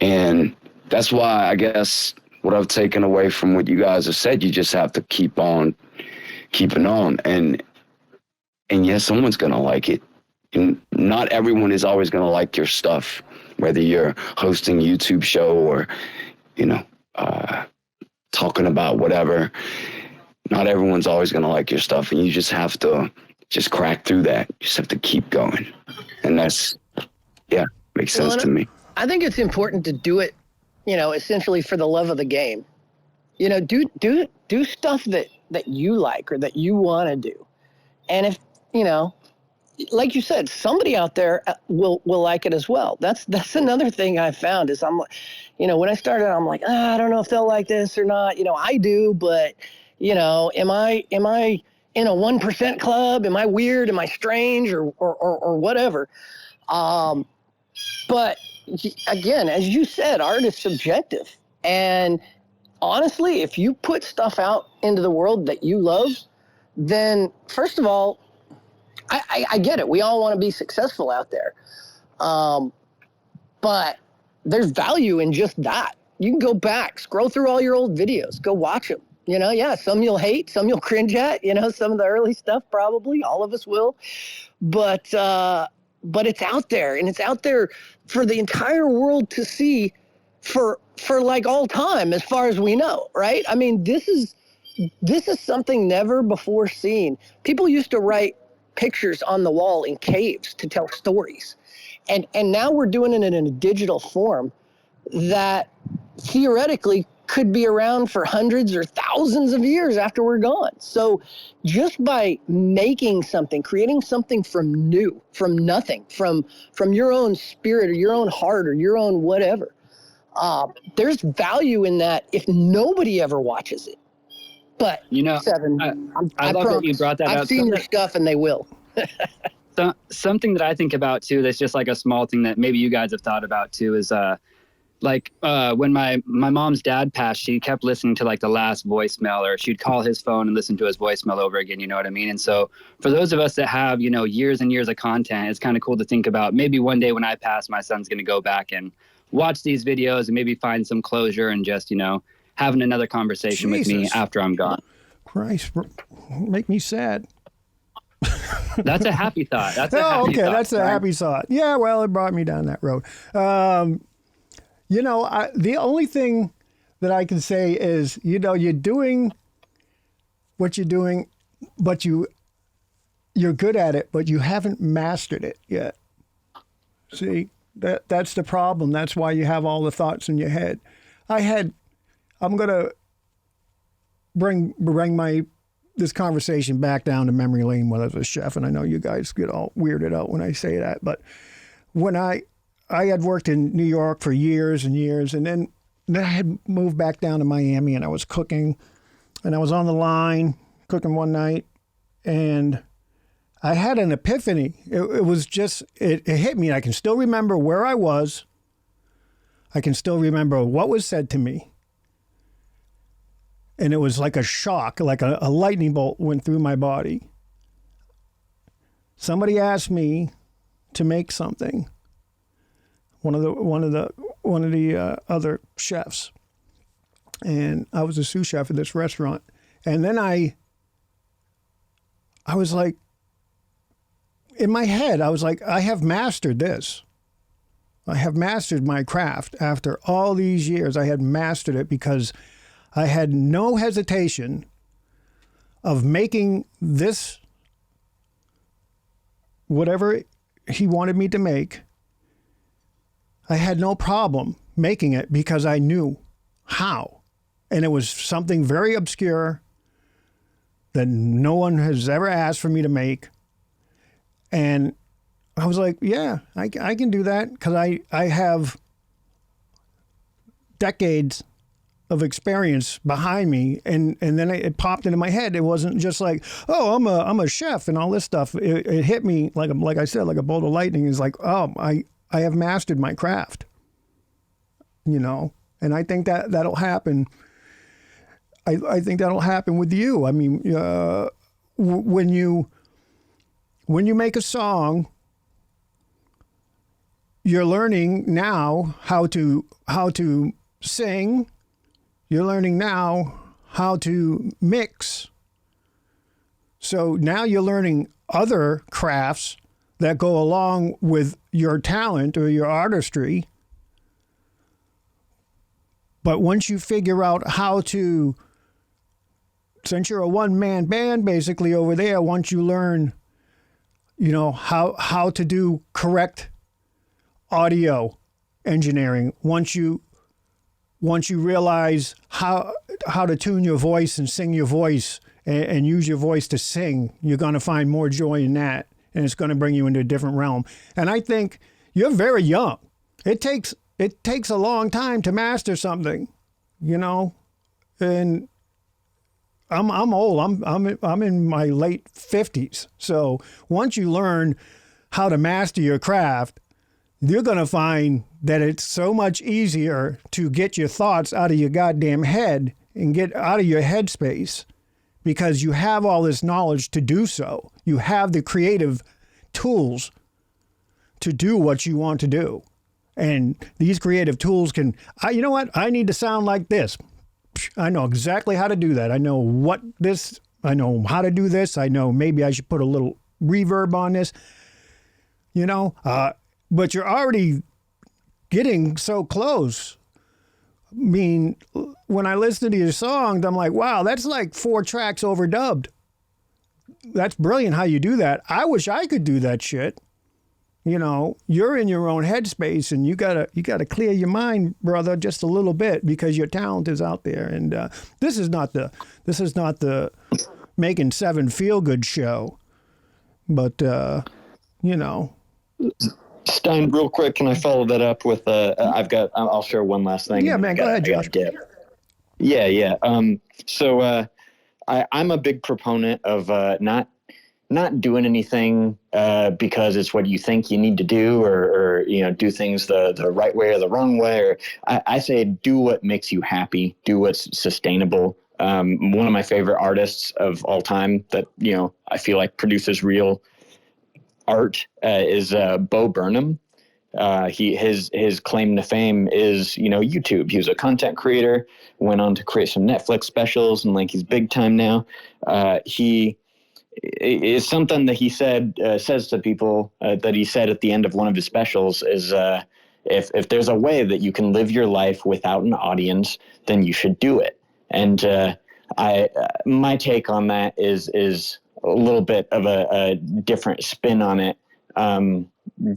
And that's why I guess what I've taken away from what you guys have said, you just have to keep on keeping on. And yes, someone's going to like it. And not everyone is always going to like your stuff, whether you're hosting a YouTube show or, talking about whatever. Not everyone's always going to like your stuff. And you just have to just crack through that. You just have to keep going. And that's, makes sense to me. I think it's important to do it, essentially for the love of the game. Do stuff that you like or that you want to do. And if, like you said, somebody out there will like it as well. That's another thing I found is I'm, when I started, I'm like, I don't know if they'll like this or not. I do, but, am I in a 1% club? Am I weird? Am I strange or whatever? But again, as you said, art is subjective. And honestly, if you put stuff out into the world that you love, then first of all, I get it. We all want to be successful out there. But there's value in just that. You can go back, scroll through all your old videos, go watch them. Some you'll hate, some you'll cringe at, some of the early stuff, probably all of us will. But it's out there, and it's out there for the entire world to see for like all time, as far as we know, right? I mean, this is something never before seen. People used to write pictures on the wall in caves to tell stories. And now we're doing it in a digital form that theoretically could be around for hundreds or thousands of years after we're gone. So just by making something, creating something from nothing, from your own spirit or your own heart or your own whatever, there's value in that if nobody ever watches it. But Seven, I love that you brought that up. I've seen your stuff, and they will. Something that I think about too, that's just like a small thing that maybe you guys have thought about too, is when my mom's dad passed, she kept listening to like the last voicemail, or she'd call his phone and listen to his voicemail over again. You know what I mean? And so for those of us that have, years and years of content, it's kind of cool to think about maybe one day when I pass, my son's going to go back and watch these videos and maybe find some closure and just, having another conversation with me after I'm gone. Christ, make me sad. That's a happy thought. That's a happy thought. Yeah, well, it brought me down that road. The only thing that I can say is, you're doing what you're doing, but you're good at it, but you haven't mastered it yet. See, that's the problem. That's why you have all the thoughts in your head. I'm going to bring this conversation back down to memory lane when I was a chef, and I know you guys get all weirded out when I say that, but when I had worked in New York for years and years, and then I had moved back down to Miami, and I was cooking, and I was on the line cooking one night, and I had an epiphany. It was just, it hit me. I can still remember where I was. I can still remember what was said to me. And it was like a shock, like a lightning bolt went through my body. Somebody asked me to make something. One of the other chefs, and I was a sous chef at this restaurant. And then I was like, in my head, I was like, I have mastered this. I have mastered my craft. After all these years, I had mastered it because I had no hesitation of making this, whatever he wanted me to make. I had no problem making it because I knew how. And it was something very obscure that no one has ever asked for me to make. And I was like, yeah, I can do that because I have decades of experience behind me, and then it popped into my head. It wasn't just like, oh, I'm a chef and all this stuff. It hit me like I said, like a bolt of lightning. It's like, oh, I have mastered my craft, and And I think that'll happen. I think that'll happen with you. I mean, when you make a song, you're learning now how to sing. You're learning now how to mix. So now you're learning other crafts that go along with your talent or your artistry. But once you figure out how to, since you're a one-man band basically over there, once you learn, how to do correct audio engineering, once you realize how to tune your voice and sing your voice and use your voice to sing, you're going to find more joy in that, and it's going to bring you into a different realm. And I think you're very young. It takes a long time to master something, and I'm old. I'm in my late 50s. So once you learn how to master your craft, you're going to find that it's so much easier to get your thoughts out of your goddamn head and get out of your headspace, because you have all this knowledge to do so. You have the creative tools to do what you want to do. And these creative tools can, you know what? I need to sound like this. I know exactly how to do that. I know I know how to do this. I know maybe I should put a little reverb on this, but you're already getting so close. I mean, when I listen to your songs, I'm like, wow, that's like 4 tracks overdubbed. That's brilliant how you do that. I wish I could do that shit. You're in your own headspace, and you gotta clear your mind, brother, just a little bit, because your talent is out there. And this is not the Making 7 feel good show, but Stein, real quick, can I follow that up with I'll share one last thing. Yeah, man, go ahead, Josh. Yeah. So I'm a big proponent of not doing anything because it's what you think you need to do, or do things the right way or the wrong way. Or I say do what makes you happy, do what's sustainable. One of my favorite artists of all time that I feel like produces real art is Bo Burnham. His claim to fame is YouTube. He was a content creator, went on to create some Netflix specials, and he's big time now. He is something that he says to people that he said at the end of one of his specials is if there's a way that you can live your life without an audience, then you should do it. And my take on that is a little bit of a different spin on it.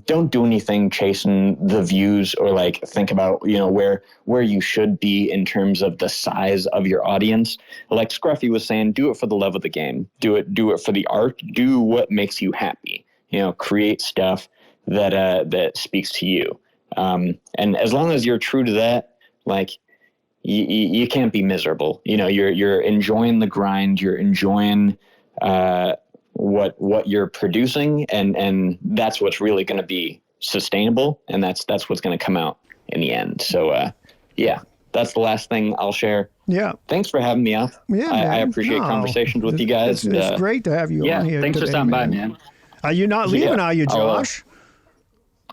Don't do anything chasing the views, or think about where you should be in terms of the size of your audience. Like Scruffy was saying, do it for the love of the game. Do it for the art. Do what makes you happy. Create stuff that speaks to you. And as long as you're true to that, you can't be miserable. You're enjoying the grind. You're enjoying what you're producing, and that's what's really going to be sustainable, and that's what's going to come out in the end. So that's the last thing I'll share. Yeah, thanks for having me on. Yeah, I appreciate conversations with you guys. It's great to have you on here. Thanks today, for stopping by, man. Are you not leaving, are you, Josh?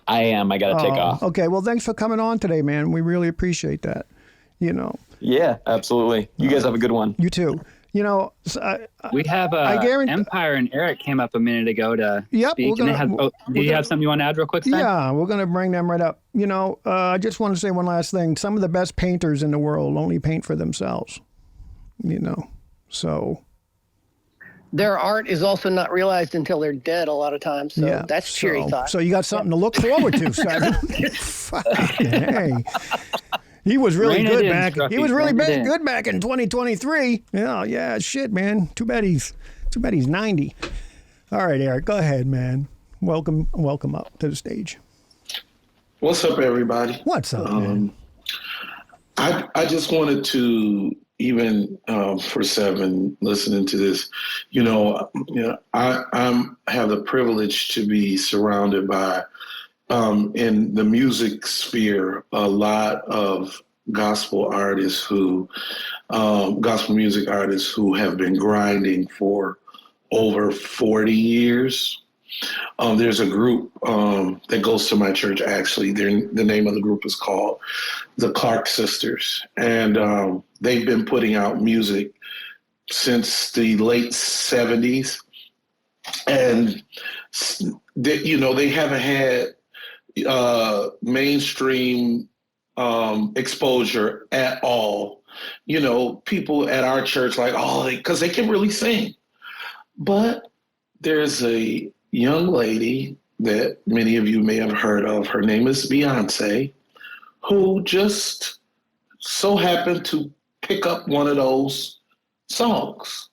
I am. I got to take off. Okay, well, thanks for coming on today, man. We really appreciate that. Yeah, absolutely. You guys have a good one. You too. We have Empire and Eric came up a minute ago to speak. Do you have something you want to add real quick, Stein? Yeah, we're going to bring them right up. I just want to say one last thing. Some of the best painters in the world only paint for themselves, so. Their art is also not realized until they're dead a lot of times. So that's cheery thought. So you got something to look forward to, Simon. Hey. He was really good back. He was really good back in 2023. Yeah, shit, man. Too bad he's 90. All right, Eric, go ahead, man. Welcome up to the stage. What's up, everybody? What's up, man? I just wanted to, even for 7, listening to this, I have the privilege to be surrounded by in the music sphere, a lot of gospel artists gospel music artists who have been grinding for over 40 years. There's a group that goes to my church, actually. The name of the group is called the Clark Sisters. And they've been putting out music since the late 70s. And, they haven't had mainstream exposure at all. People at our church because they can really sing. But there's a young lady that many of you may have heard of. Her name is Beyonce, who just so happened to pick up one of those songs.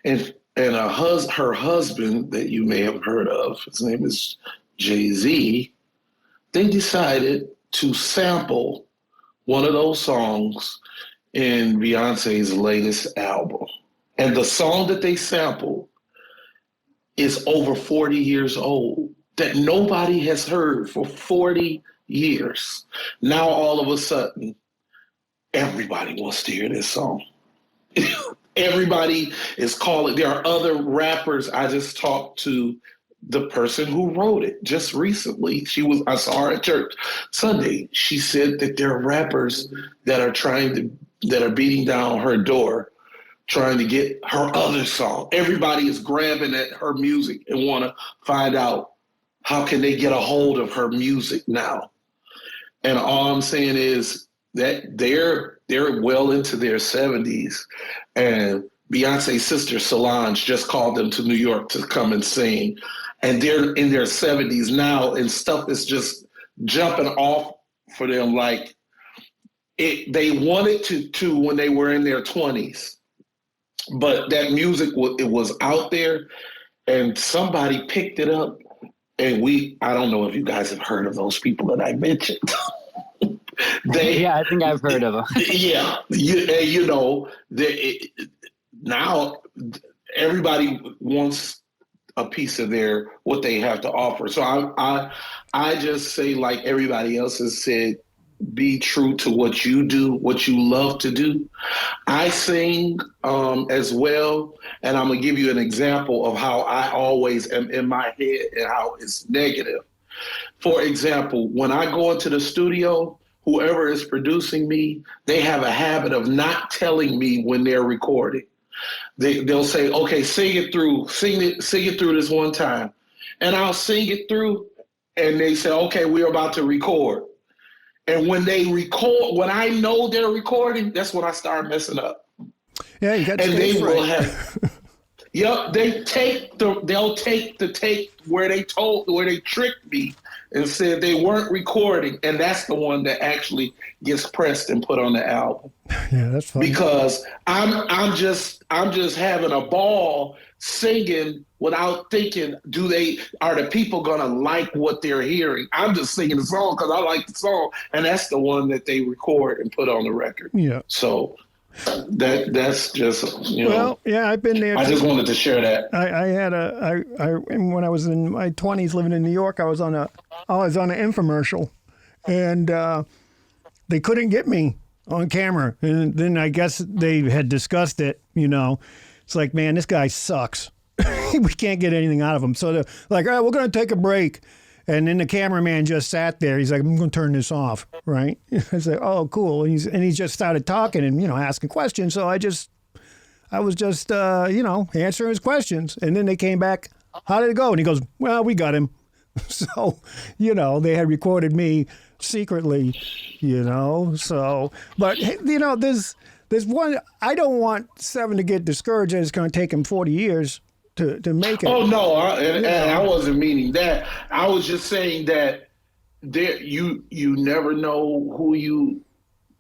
And her husband that you may have heard of, his name is Jay-Z, they decided to sample one of those songs in Beyonce's latest album. And the song that they sampled is over 40 years old, that nobody has heard for 40 years. Now, all of a sudden, everybody wants to hear this song. Everybody is calling. There are other rappers. I just talked to the person who wrote it just recently. I saw her at church Sunday. She said that there are rappers that are beating down her door, trying to get her other song. Everybody is grabbing at her music and want to find out how can they get a hold of her music now. And all I'm saying is that they're well into their 70s, and Beyonce's sister Solange just called them to New York to come and sing. And they're in their 70s now, and stuff is just jumping off for them like they wanted to when they were in their 20s. But that music, it was out there, and somebody picked it up. And I don't know if you guys have heard of those people that I mentioned. I think I've heard of them. Yeah. Now everybody wants a piece of what they have to offer. So I just say, like everybody else has said, be true to what you do, what you love to do. I sing as well, and I'm going to give you an example of how I always am in my head and how it's negative. For example, when I go into the studio, whoever is producing me, they have a habit of not telling me when they're recording. They'll say, okay, sing it through this one time. And I'll sing it through, and they say, okay, we're about to record. And when they record, when I know they're recording, that's when I start messing up. Yeah, you got to and they right. will have. Yep, they'll take the tape where they tricked me and said they weren't recording, and that's the one that actually gets pressed and put on the album. Yeah, that's funny. Because I'm just having a ball singing without thinking, are the people gonna like what they're hearing? I'm just singing the song because I like the song, and that's the one that they record and put on the record. Yeah. So that's just Well, yeah, I've been there. I just wanted to share that. When I was in my 20s living in New York, I was on an infomercial, and they couldn't get me on camera. And then I guess they had discussed it, It's like, man, this guy sucks. We can't get anything out of him. So they're like, all right, we're going to take a break. And then the cameraman just sat there. He's like, I'm going to turn this off, right? I was like, oh, cool. And he just started talking and, asking questions. So I was just, answering his questions. And then they came back, how did it go? And he goes, well, we got him. So, they had recorded me secretly, So, but, there's one, I don't want Seven to get discouraged that it's going to take him 40 years to make it. Oh, no, and I wasn't meaning that. I was just saying that you never know who you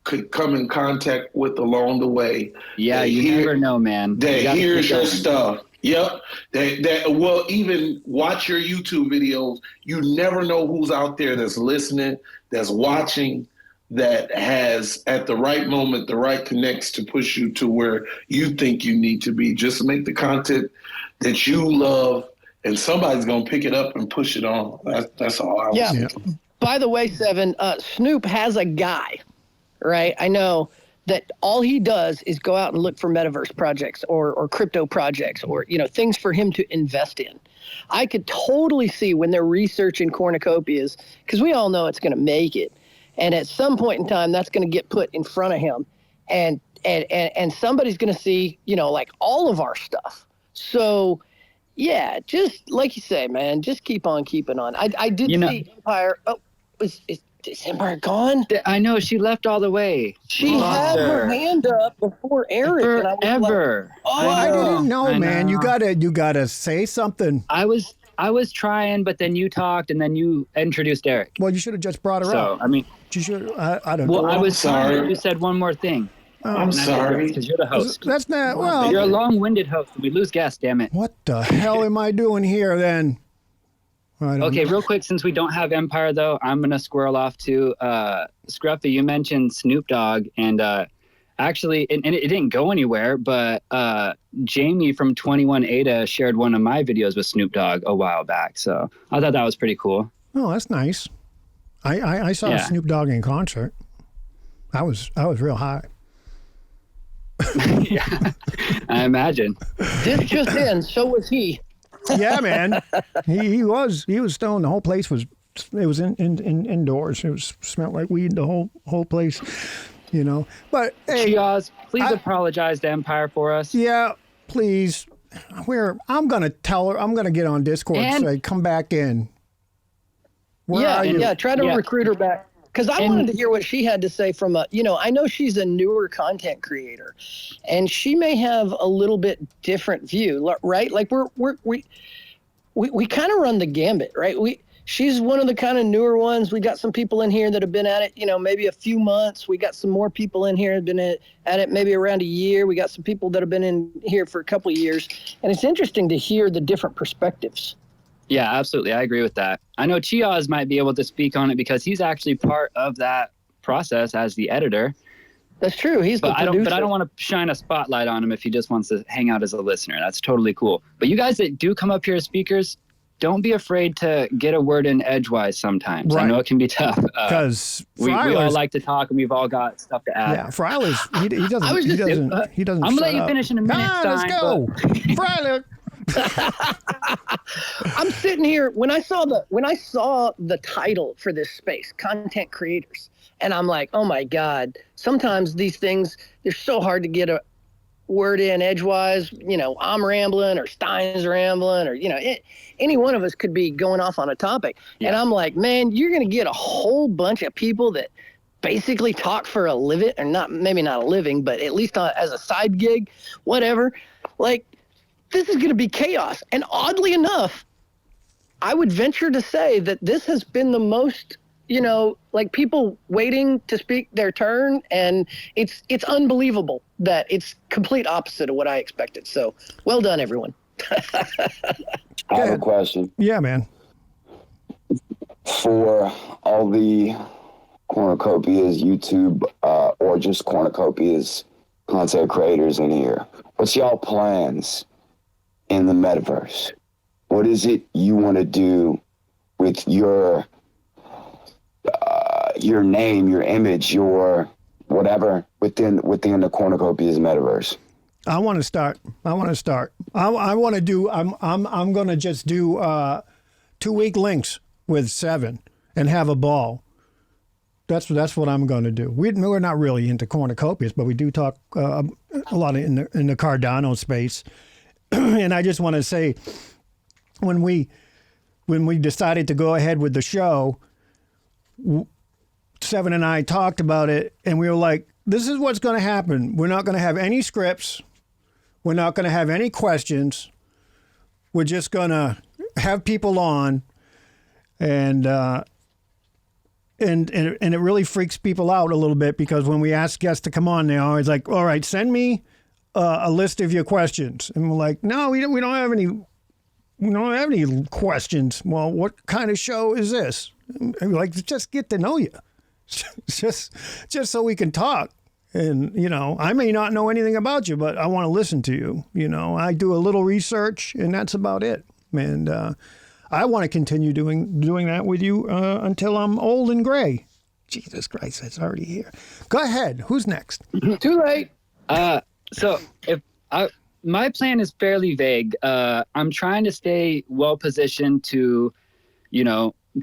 could come in contact with along the way. Yeah, never know, man. That hears your stuff. Yep. That will even watch your YouTube videos. You never know who's out there that's listening, that's watching, that has at the right moment, the right connects to push you to where you think you need to be. Just make the content that you love, and somebody's going to pick it up and push it on. That's all I was thinking. By the way, Seven, Snoop has a guy right? I know that all he does is go out and look for metaverse projects or crypto projects or, things for him to invest in. I could totally see when they're researching cornucopias, because we all know it's going to make it. And at some point in time, that's going to get put in front of him. And somebody's going to see, like all of our stuff. So, yeah, just like you say, man, just keep on keeping on. I did see Empire. Oh, is Empire gone? I know, she left all the way. She had her hand up before Eric. Forever. I didn't know, man. You gotta say something. I was trying, but then you talked, and then you introduced Eric. Well, you should have just brought her up. I mean, you should. I don't know. Well, I was sorry. You said one more thing. I'm sorry. Because you're the host. That's not, well. You're a long-winded host. We lose guests, damn it. What the hell am I doing here then? Okay, real quick, since we don't have Empire, though, I'm going to squirrel off to Scruffy. You mentioned Snoop Dogg, and actually, and it didn't go anywhere, but Jamie from 21 Ada shared one of my videos with Snoop Dogg a while back. So I thought that was pretty cool. Oh, that's nice. I saw Snoop Dogg in concert. I was real high. Yeah, I imagine. This just in, so was he. Yeah, man. He was stoned. The whole place was indoors. It was smelled like weed, the whole place, But hey, Chiaz, please apologize to Empire for us. Yeah, please. I'm gonna tell her. I'm gonna get on Discord and say, come back in. Where are you? Yeah. Try to recruit her back. Because I wanted to hear what she had to say from I know she's a newer content creator, and she may have a little bit different view, right? Like we kind of run the gambit, right? She's one of the kind of newer ones. We got some people in here that have been at it, maybe a few months. We got some more people in here that have been at it maybe around a year. We got some people that have been in here for a couple of years, and it's interesting to hear the different perspectives. Yeah, absolutely. I agree with that. I know Chiaz might be able to speak on it because he's actually part of that process as the editor. That's true. He's the producer. But I don't want to shine a spotlight on him if he just wants to hang out as a listener. That's totally cool. But you guys that do come up here as speakers, don't be afraid to get a word in edgewise sometimes. Right. I know it can be tough. Because we all like to talk, and we've all got stuff to add. Yeah, Freiler's, he doesn't. I'm going to let you finish in a minute. Let's go. Freiler. I'm sitting here when I saw the title for this space, content creators, and I'm like, oh my God, sometimes these things, they're so hard to get a word in edgewise. I'm rambling or Stein's rambling or any one of us could be going off on a topic. And I'm like, man, you're going to get a whole bunch of people that basically talk for a living, or maybe not a living, but at least as a side gig, whatever. Like, this is going to be chaos. And oddly enough, I would venture to say that this has been the most, like people waiting to speak their turn. And it's unbelievable that it's complete opposite of what I expected. So well done, everyone. I have a question. Yeah, man. For all the Cornucopias YouTube or just Cornucopias content creators in here, what's y'all plans in the metaverse? What is it you want to do with your name, your image, your whatever within the Cornucopias metaverse? I want to start. I want to do. I'm going to just do 2-week links with 7 and have a ball. That's what I'm going to do. We're not really into cornucopias, but we do talk a lot in the Cardano space. And I just want to say, when we decided to go ahead with the show, Seven and I talked about it, and we were like, this is what's going to happen. We're not going to have any scripts. We're not going to have any questions. We're just going to have people on, and it really freaks people out a little bit, because when we ask guests to come on, they're always like, all right, send me a list of your questions. And we're like, no, we don't have any. We don't have any questions. Well, what kind of show is this? And we're like, just get to know you, just so we can talk. And I may not know anything about you, but I want to listen to you. I do a little research, and that's about it. And I want to continue doing that with you until I'm old and gray. Jesus Christ, it's already here. Go ahead. Who's next? Too late. So my plan is fairly vague. I'm trying to stay well positioned to,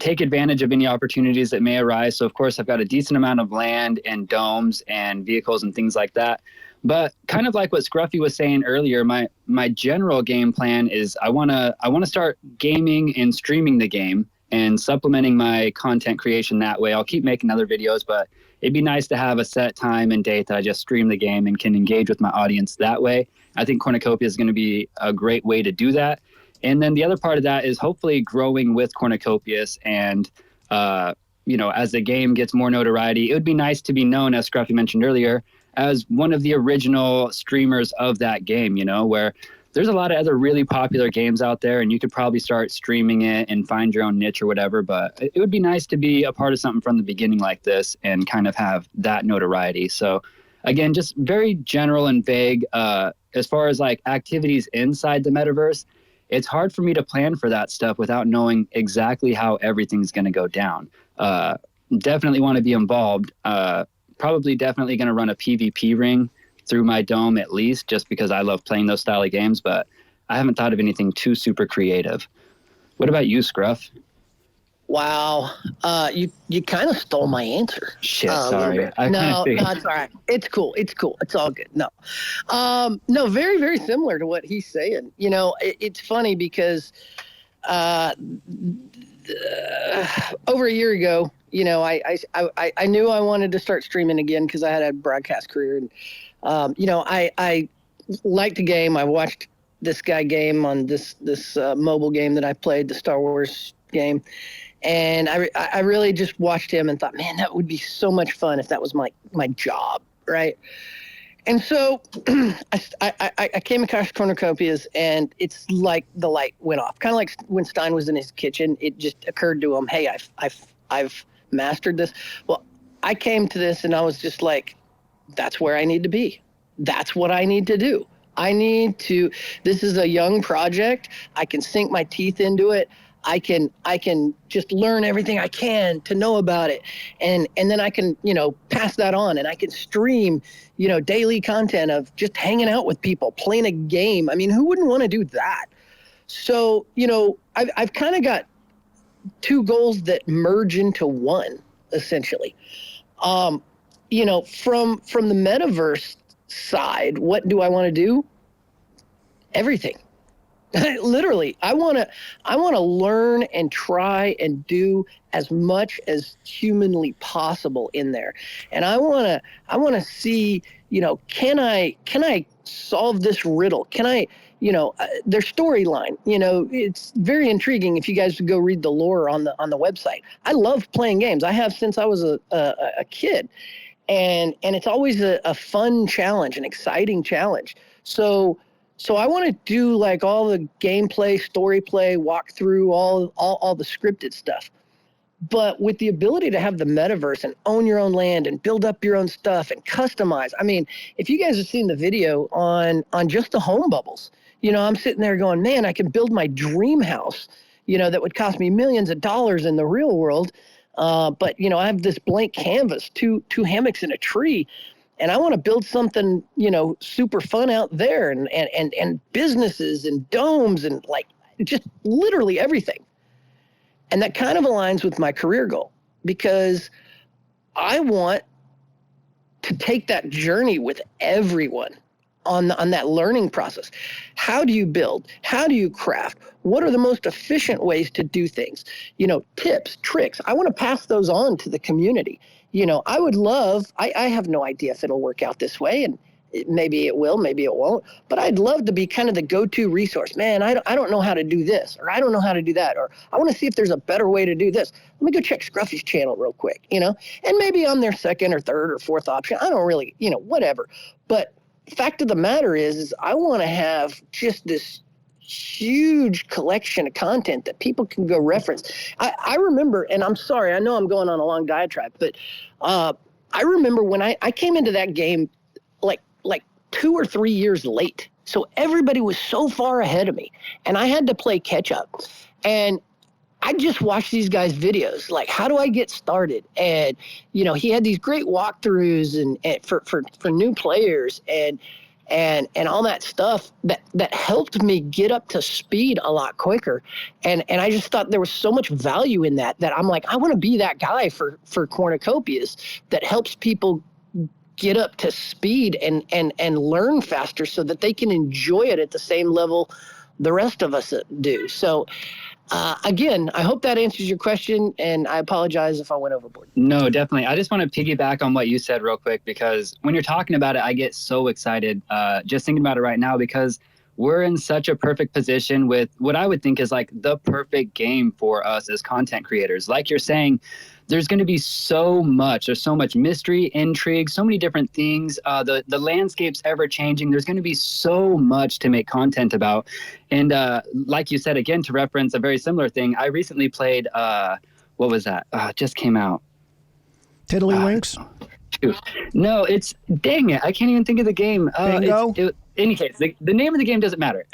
take advantage of any opportunities that may arise. So of course I've got a decent amount of land and domes and vehicles and things like that. But kind of like what Scruffy was saying earlier, my general game plan is I want to start gaming and streaming the game and supplementing my content creation that way. I'll keep making other videos, but it'd be nice to have a set time and date that I just stream the game and can engage with my audience that way. I think Cornucopia is going to be a great way to do that. And then the other part of that is hopefully growing with Cornucopias. And, as the game gets more notoriety, it would be nice to be known, as Scruffy mentioned earlier, as one of the original streamers of that game, where there's a lot of other really popular games out there and you could probably start streaming it and find your own niche or whatever. But it would be nice to be a part of something from the beginning like this and kind of have that notoriety. So again, just very general and vague. As far as like activities inside the metaverse, it's hard for me to plan for that stuff without knowing exactly how everything's going to go down. Definitely want to be involved. Probably definitely going to run a PvP ring through my dome at least, just because I love playing those style of games, but I haven't thought of anything too super creative. What about you, Scruff? Wow. You kind of stole my answer. Shit, sorry. No, it's all right. It's cool. It's all good. No, very, very similar to what he's saying. It's funny because over a year ago, I knew I wanted to start streaming again because I had a broadcast career. And, I like to game. I watched this guy game on this mobile game that I played, the Star Wars game. And I really just watched him and thought, man, that would be so much fun if that was my job, right? And so I came across Cornucopias, and it's like the light went off. Kind of like when Stein was in his kitchen, it just occurred to him, hey, I've mastered this. Well, I came to this and I was just like, that's where I need to be. That's what I need to do. This is a young project. I can sink my teeth into it. I can just learn everything I can to know about it. And then I can, pass that on, and I can stream, daily content of just hanging out with people, playing a game. I mean, who wouldn't want to do that? So, I've kind of got two goals that merge into one, essentially. From the metaverse side, what do I want to do? Everything. Literally, I want to learn and try and do as much as humanly possible in there. And I want to see, can I solve this riddle? Can I, their storyline, it's very intriguing if you guys go read the lore on the website. I love playing games. I have since I was a kid. And it's always a fun challenge, an exciting challenge. So I want to do like all the gameplay, story play, walk through all the scripted stuff. But with the ability to have the metaverse and own your own land and build up your own stuff and customize. I mean, if you guys have seen the video on just the home bubbles, I'm sitting there going, man, I can build my dream house, that would cost me millions of dollars in the real world. But I have this blank canvas, two hammocks and a tree. And I want to build something, super fun out there and businesses and domes and like just literally everything. And that kind of aligns with my career goal because I want to take that journey with everyone on that learning process. How do you build? How do you craft? What are the most efficient ways to do things? Tips, tricks. I want to pass those on to the community. I would love, I have no idea if it'll work out this way, and maybe it will, maybe it won't, but I'd love to be kind of the go-to resource. Man, I don't know how to do this, or I don't know how to do that, or I want to see if there's a better way to do this. Let me go check Scruffy's channel real quick, and maybe I'm their second or third or fourth option. I don't really, whatever. But fact of the matter is I want to have just this huge collection of content that people can go reference. I remember, and I'm sorry, I know I'm going on a long diatribe, but I remember when I came into that game like 2 or 3 years late. So everybody was so far ahead of me, and I had to play catch up. And I just watch these guys' videos. Like, how do I get started? And, you know, he had these great walkthroughs and for new players and all that stuff that helped me get up to speed a lot quicker. And I just thought there was so much value in that I'm like, I want to be that guy for Cornucopias that helps people get up to speed and learn faster so that they can enjoy it at the same level the rest of us do. So again, I hope that answers your question, and I apologize if I went overboard. No, definitely. I just want to piggyback on what you said real quick, because when you're talking about it, I get so excited just thinking about it right now, because we're in such a perfect position with what I would think is like the perfect game for us as content creators. Like you're saying, there's going to be there's so much mystery, intrigue, so many different things. The landscape's ever changing. There's going to be so much to make content about. And like you said, again, to reference a very similar thing, I recently played, what was that? Just came out. Tiddlywinks? No, dang it. I can't even think of the game. Bingo? In any case, the name of the game doesn't matter.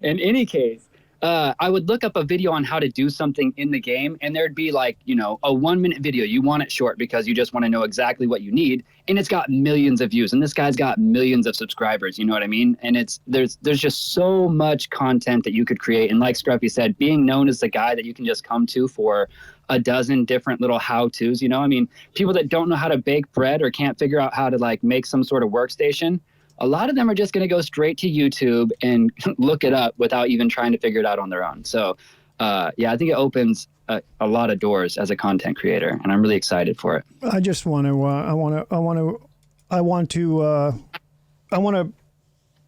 In any case, I would look up a video on how to do something in the game, and there'd be like, you know, a 1-minute video. You want it short because you just want to know exactly what you need, and it's got millions of views, and this guy's got millions of subscribers. You know what I mean? And there's just so much content that you could create. And like Scruffy said, being known as the guy that you can just come to for a dozen different little how-tos. You know, I mean, people that don't know how to bake bread or can't figure out how to like make some sort of workstation, a lot of them are just going to go straight to YouTube and look it up without even trying to figure it out on their own. So, yeah, I think it opens a lot of doors as a content creator, and I'm really excited for it. I just want to, I want to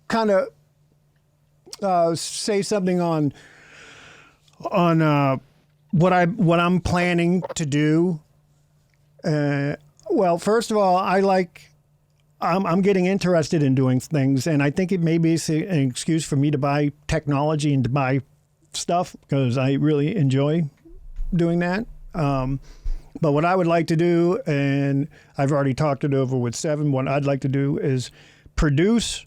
kind of say something on what I'm planning to do. Well, first of all, I'm getting interested in doing things, and I think it may be an excuse for me to buy technology and to buy stuff, because I really enjoy doing that. But what I would like to do, and I've already talked it over with Seven, what I'd like to do is produce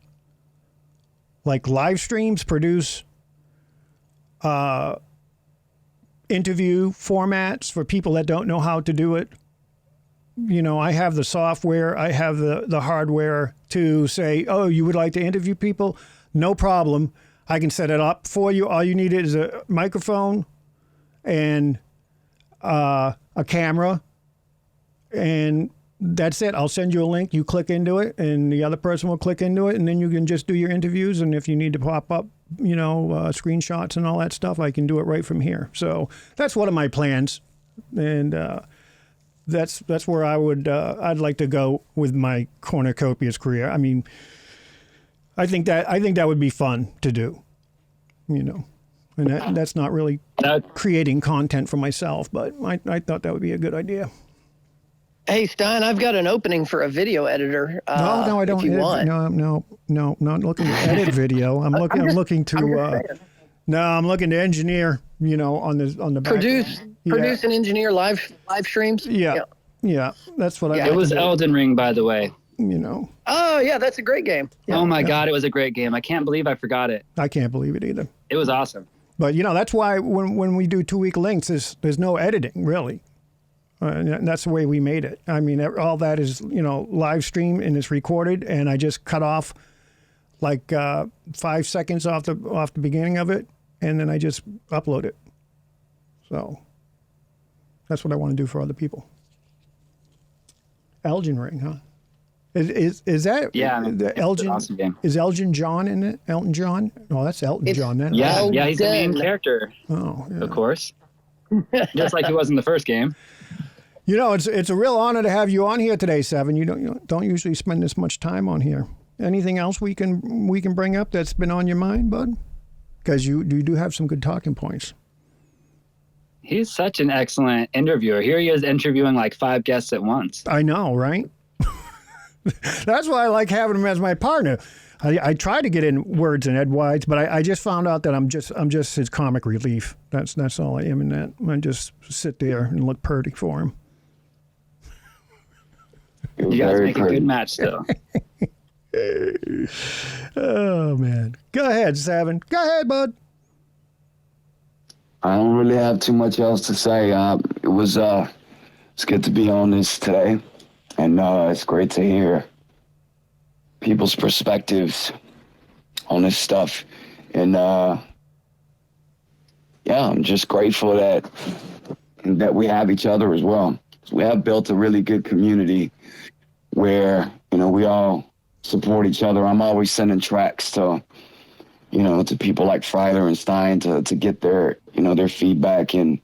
like live streams, produce interview formats for people that don't know how to do it. You know, I have the software, I have the hardware to say, oh, you would like to interview people? No problem. I can set it up for you. All you need is a microphone and a camera, and that's it. I'll send you a link. You click into it, and the other person will click into it, and then you can just do your interviews. And if you need to pop up, you know, screenshots and all that stuff, I can do it right from here. So that's one of my plans, and that's where I'd like to go with my Cornucopias career. I mean, I think that would be fun to do, you know, and that's not really creating content for myself, but I thought that would be a good idea. Hey, Stein, I've got an opening for a video editor. No, I don't. If you want. No, not looking to edit video. I'm looking to I'm looking to engineer, you know, on the back. Produce and engineer live streams. Yeah. That's what I. It was Elden Ring, by the way. You know. Oh yeah, that's a great game. Yeah, oh my God, it was a great game. I can't believe I forgot it. I can't believe it either. It was awesome. But you know, that's why when we do 2-week links, there's no editing really. And that's the way we made it. I mean, all that is, you know, live stream and it's recorded, and I just cut off like 5 seconds off the beginning of it, and then I just upload it. So that's what I want to do for other people. Elden Ring, huh? Is that the Elgin? Awesome game. Is Elgin John in it? Elton John? Oh, that's Elton John then. Yeah, he's the main character. Oh, yeah. Of course. Just like he was in the first game. You know, it's a real honor to have you on here today, Seven. You don't usually spend this much time on here. Anything else we can bring up that's been on your mind, bud? Because you do have some good talking points. He's such an excellent interviewer. Here he is interviewing like 5 guests at once. I know, right? That's why I like having him as my partner. I try to get in words and edgewise, but I just found out that I'm just his comic relief. That's all I am in that. I just sit there and look pretty for him. You guys make a good match, though. Oh man, go ahead, Savin. Go ahead, bud. I don't really have too much else to say. It's good to be on this today, and it's great to hear people's perspectives on this stuff. And yeah, I'm just grateful that we have each other as well. We have built a really good community where, we all support each other. I'm always sending tracks to people like Freiler and Stein to get their feedback. And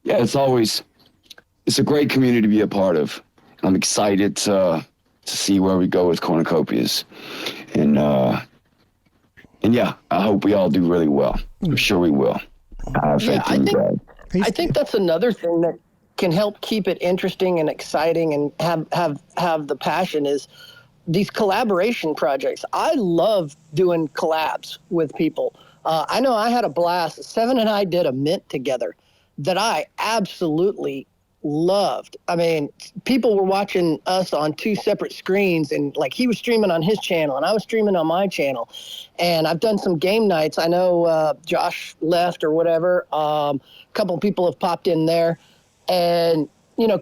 yeah, it's a great community to be a part of. I'm excited to see where we go with Cornucopias. And yeah, I hope we all do really well. I'm sure we will. I think that's another thing that can help keep it interesting and exciting and have the passion is these collaboration projects. I love doing collabs with people. I know I had a blast. Seven and I did a mint together that I absolutely loved. I mean, people were watching us on two separate screens, and like he was streaming on his channel and I was streaming on my channel. And I've done some game nights. I know Josh left or whatever. A couple of people have popped in there, and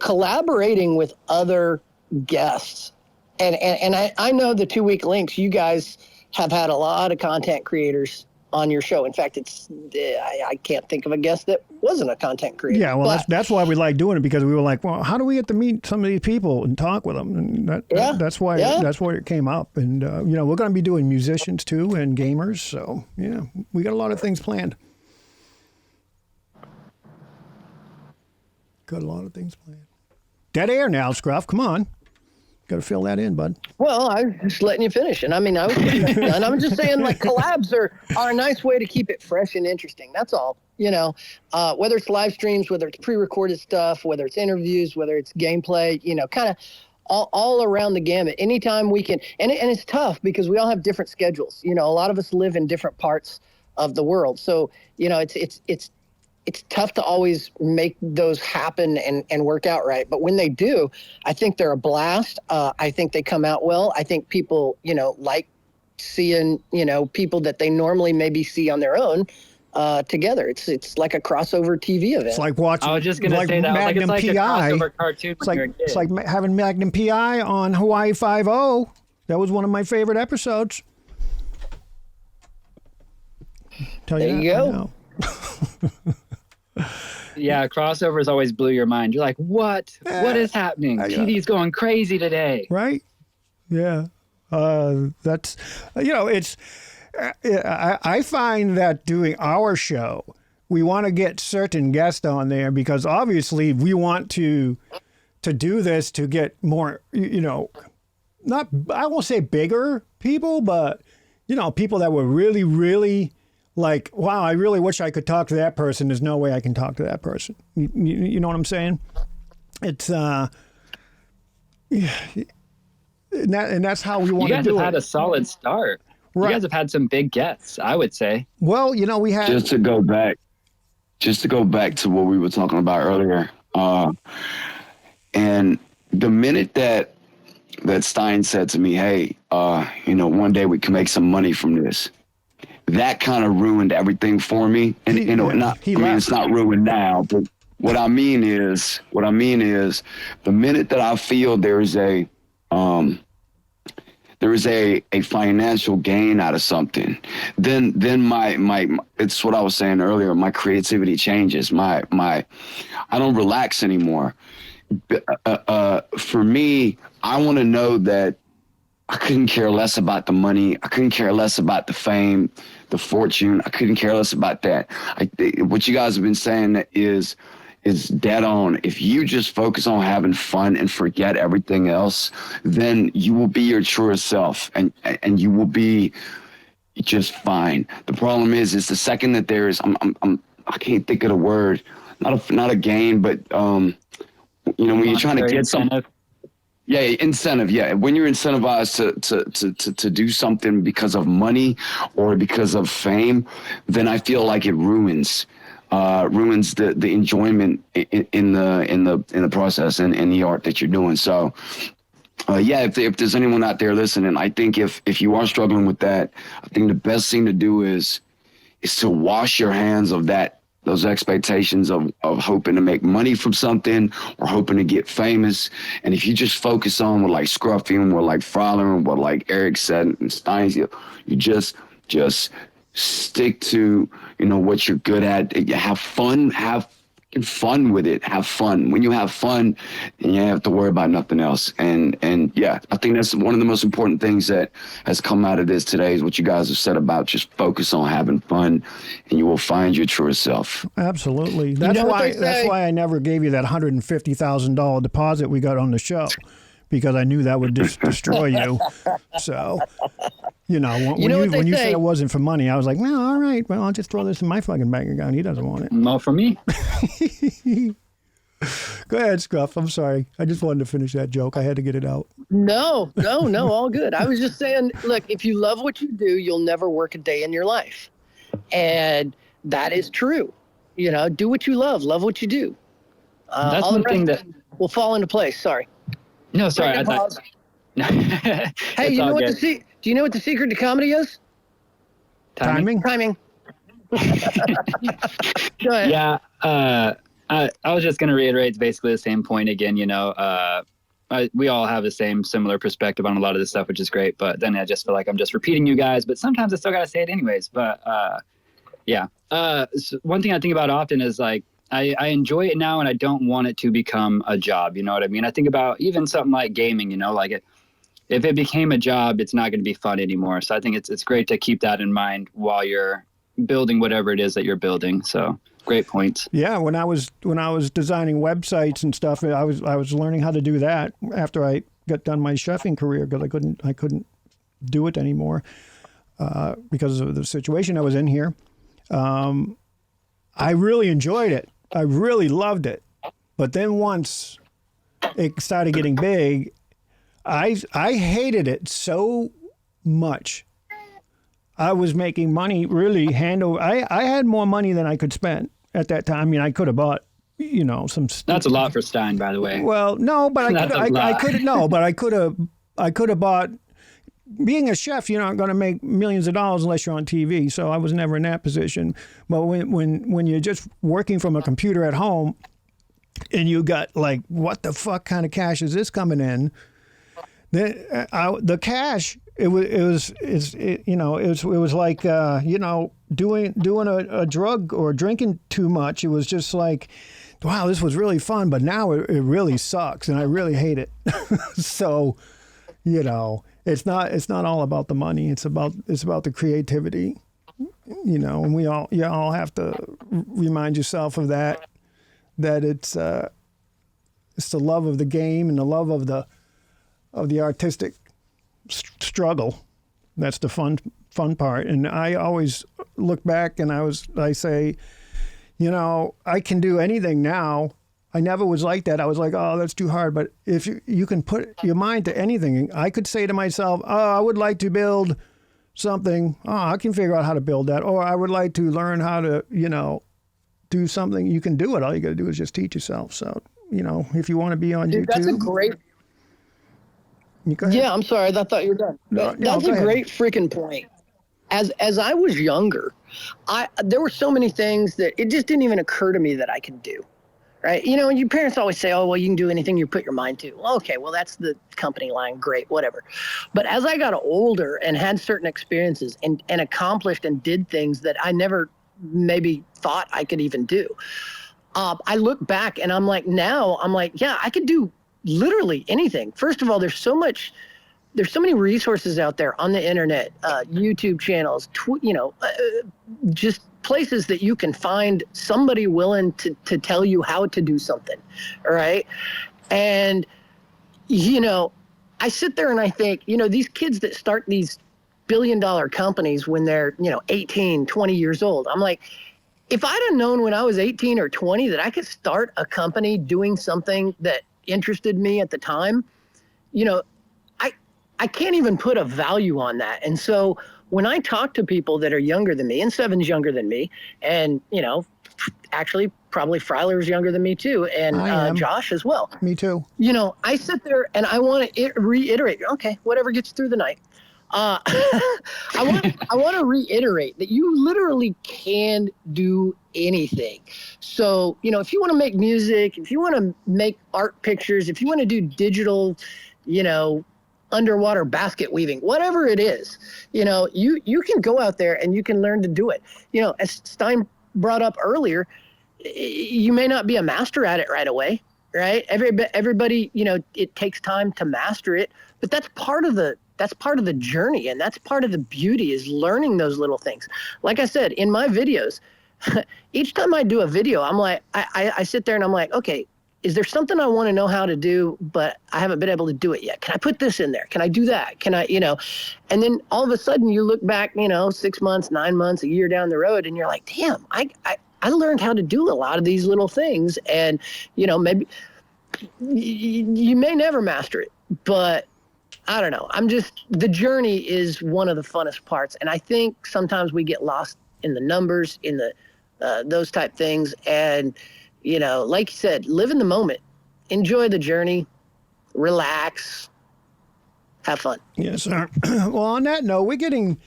collaborating with other guests. And I know the 2 week links, you guys have had a lot of content creators on your show. In fact, I can't think of a guest that wasn't a content creator. Yeah, well, that's why we like doing it, because we were like, well, how do we get to meet some of these people and talk with them? And that's why it came up. And we're going to be doing musicians too and gamers. So yeah, we got a lot of things planned. Dead air now, Scruff. Come on. Got to fill that in, bud. Well, I was just letting you finish. And I mean, I was done. I'm just saying, like, collabs are a nice way to keep it fresh and interesting. That's all. Whether it's live streams, whether it's pre-recorded stuff, whether it's interviews, whether it's gameplay, kind of all around the gamut. Anytime we can. And it's tough because we all have different schedules. A lot of us live in different parts of the world. So, it's tough to always make those happen and work out right. But when they do, I think they're a blast. I think they come out well. I think people, like seeing, people that they normally maybe see on their own together. It's like a crossover TV event. It's like watching. I was just going to say that. Magnum it's like PI. A crossover cartoon It's like having Magnum PI on Hawaii Five-0. That was one of my favorite episodes. There you go. Yeah, crossovers always blew your mind. You're like, what? What is happening? TV's going crazy today. Right? Yeah. That's, it's, I find that doing our show, we want to get certain guests on there because obviously we want to do this to get more, not, I won't say bigger people, but, people that were really, really like, wow, I really wish I could talk to that person. There's no way I can talk to that person. You know what I'm saying? It's, and that's how we want to do it. You guys have had a solid start. Right. You guys have had some big guests, I would say. Well, we had... Just to go back to what we were talking about earlier. And the minute that Stein said to me, hey, one day we can make some money from this, that kind of ruined everything for me. And it's not ruined now, but what I mean is the minute that I feel there is a financial gain out of something, then my it's what I was saying earlier, my creativity changes. I don't relax anymore. For me, I want to know that I couldn't care less about the money. I couldn't care less about the fame, the fortune. I couldn't care less about that. What you guys have been saying is dead on. If you just focus on having fun and forget everything else, then you will be your truest self and you will be just fine. The problem is the second that there is, I can't think of the word, not a gain, but when you're trying to get something. Yeah, incentive. Yeah, when you're incentivized to do something because of money or because of fame, then I feel like it ruins the enjoyment in the process and in the art that you're doing. So, if there's anyone out there listening, I think if you are struggling with that, I think the best thing to do is to wash your hands of that those expectations of hoping to make money from something or hoping to get famous. And if you just focus on what like Scruffy and what like Fowler and what like Eric said and Steins, you just stick to, what you're good at. Have fun with it. Have fun. When you have fun, you don't have to worry about nothing else. And yeah, I think that's one of the most important things that has come out of this today is what you guys have said about just focus on having fun, and you will find your true self. Absolutely. That's why I never gave you that $150,000 deposit we got on the show, because I knew that would destroy you. So, when you said it wasn't for money, I was like, well, all right, well, I'll just throw this in my fucking bank account. He doesn't want it. No, for me. Go ahead, Scruff. I'm sorry. I just wanted to finish that joke. I had to get it out. No, all good. I was just saying, look, if you love what you do, you'll never work a day in your life. And that is true. Do what you love what you do. That's one thing that will fall into place. Sorry. No, sorry. Hey, do you know what the secret to comedy is? Timing. Go ahead. Yeah. I was just going to reiterate basically the same point again. We all have the similar perspective on a lot of this stuff, which is great. But then I just feel like I'm just repeating you guys. But sometimes I still got to say it anyways. But yeah. So one thing I think about often is like, I enjoy it now and I don't want it to become a job. You know what I mean? I think about even something like gaming, if it became a job, it's not going to be fun anymore. So I think it's great to keep that in mind while you're building whatever it is that you're building. So great points. Yeah. When I was designing websites and stuff, I was learning how to do that after I got done my chefing career, because I couldn't do it anymore because of the situation I was in here. I really enjoyed it. I really loved it. But then once it started getting big, I hated it so much. I was making money really hand over. I had more money than I could spend at that time. I mean, I could have bought, some. That's a lot for Stein, by the way. Well, no, but I could have bought. Being a chef, you're not going to make millions of dollars unless you're on TV. So I was never in that position. But when you're just working from a computer at home, and you got like, what the fuck kind of cash is this coming in? The cash, it was like doing a drug or drinking too much. It was just like, wow, this was really fun, but now it really sucks, and I really hate it. So, it's not all about the money. It's about the creativity, and you all have to remind yourself of that it's the love of the game and the love of the artistic struggle. That's the fun part. And I always look back and I say, I can do anything now. I never was like that. I was like, oh, that's too hard. But if you can put your mind to anything, I could say to myself, oh, I would like to build something. Oh, I can figure out how to build that. Or I would like to learn how to, do something. You can do it. All you got to do is just teach yourself. So, if you want to be on YouTube. That's a great. Yeah, I'm sorry. I thought you were done. That's a great freaking point. As I was younger, there were so many things that it just didn't even occur to me that I could do. Right. Your parents always say, oh, well, you can do anything you put your mind to. Well, okay, well, that's the company line. Great, whatever. But as I got older and had certain experiences and accomplished and did things that I never maybe thought I could even do, I look back and I'm like, yeah, I could do literally anything. First of all, there's so many resources out there on the internet, YouTube channels, just places that you can find somebody willing to tell you how to do something. All right. And, I sit there and I think, these kids that start these billion-dollar companies when they're, 18, 20 years old, I'm like, if I'd have known when I was 18 or 20 that I could start a company doing something that interested me at the time, I can't even put a value on that. And so when I talk to people that are younger than me, and Seven's younger than me, and, actually probably Fryler's younger than me too, and Josh as well. Me too. I sit there and I want to reiterate, okay, whatever gets through the night. I want to reiterate that you literally can do anything. So, if you want to make music, if you want to make art pictures, if you want to do digital, underwater basket weaving, whatever it is, you can go out there and you can learn to do it. As Stein brought up earlier, you may not be a master at it right away, right? Everybody, it takes time to master it, but that's part of the journey, and that's part of the beauty is learning those little things. Like I said, in my videos, each time I do a video, I'm like, I sit there and I'm like, okay, is there something I want to know how to do, but I haven't been able to do it yet? Can I put this in there? Can I do that? Can I, and then all of a sudden you look back, 6 months, 9 months, a year down the road, and you're like, damn, I learned how to do a lot of these little things. And, maybe you may never master it, but I don't know. The journey is one of the funnest parts. And I think sometimes we get lost in the numbers, in those type things. And, like you said, live in the moment, enjoy the journey, relax, have fun. Yes, sir. Well, on that note, we're getting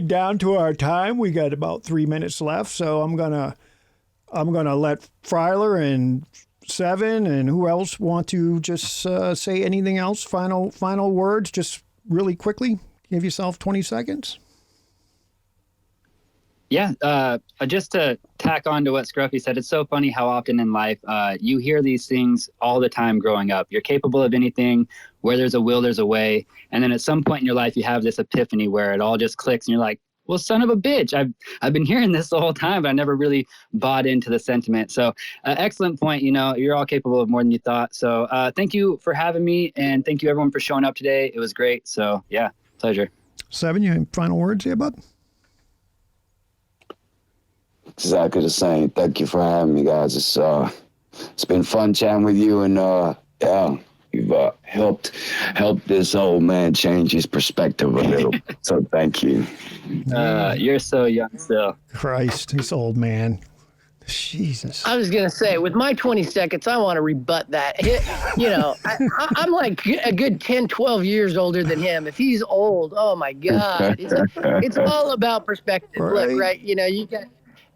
down to our time. We got about 3 minutes left, so I'm gonna let Freiler and Seven and who else want to just say anything else? Final words, just really quickly. Give yourself 20 seconds. Yeah, just to tack on to what Scruffy said, it's so funny how often in life you hear these things all the time growing up. You're capable of anything. Where there's a will, there's a way. And then at some point in your life, you have this epiphany where it all just clicks and you're like, well, son of a bitch, I've been hearing this the whole time, but I never really bought into the sentiment. So excellent point. You're all capable of more than you thought. So thank you for having me, and thank you everyone for showing up today. It was great. So yeah, pleasure. Seven, you have final words here, bud? Exactly the same. Thank you for having me, guys. It's been fun chatting with you, and yeah, you've helped this old man change his perspective a little. So thank you. You're so young still. Christ, this old man. Jesus. I was going to say, with my 20 seconds, I want to rebut that. I'm like a good 10, 12 years older than him. If he's old, oh my God. It's all about perspective. Right. Look, right, you got...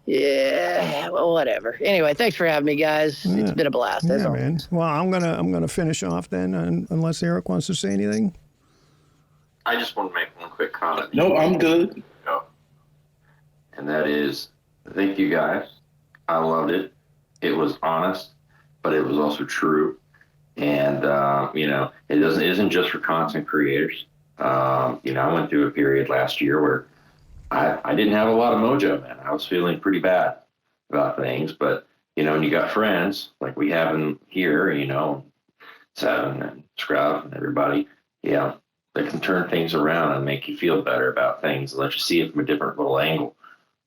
Yeah, well, whatever. Anyway, thanks for having me, guys. Yeah. It's been a blast. Yeah, man. Well, I'm gonna finish off then, unless Eric wants to say anything. I just want to make one quick comment. No, I'm good. And that is, thank you guys. I loved it. It was honest, but it was also true. And it isn't just for content creators. I went through a period last year where I didn't have a lot of mojo, man. I was feeling pretty bad about things, but when you got friends like we have in here, Seven and Scrub and everybody, they can turn things around and make you feel better about things and let you see it from a different little angle.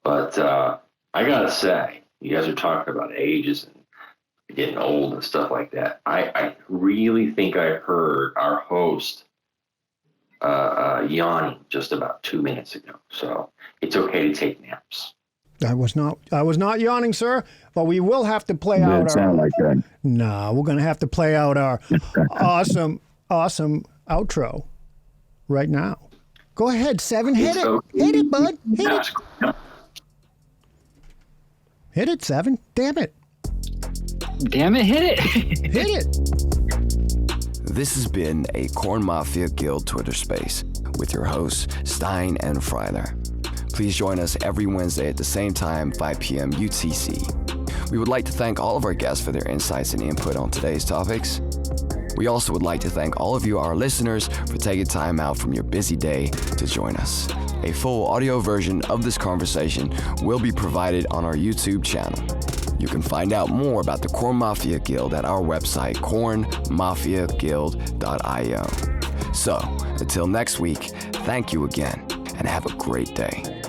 But I gotta say, you guys are talking about ages and getting old and stuff like that. I really think I heard our host yawning just about 2 minutes ago. So it's okay to take naps. I was not yawning, sir, but we will have to play out sound like that. No, we're going to have to play out our awesome outro right now. Go ahead, Seven. Hit it. Hit it, bud. Hit it. Hit it, Seven. Damn it. Damn it, hit it. Hit it. This has been a Corn Mafia Guild Twitter space with your hosts, Stein and Freiler. Please join us every Wednesday at the same time, 5 p.m. UTC. We would like to thank all of our guests for their insights and input on today's topics. We also would like to thank all of you, our listeners, for taking time out from your busy day to join us. A full audio version of this conversation will be provided on our YouTube channel. You can find out more about the Corn Mafia Guild at our website, cornmafiaguild.io. So, until next week, thank you again, and have a great day.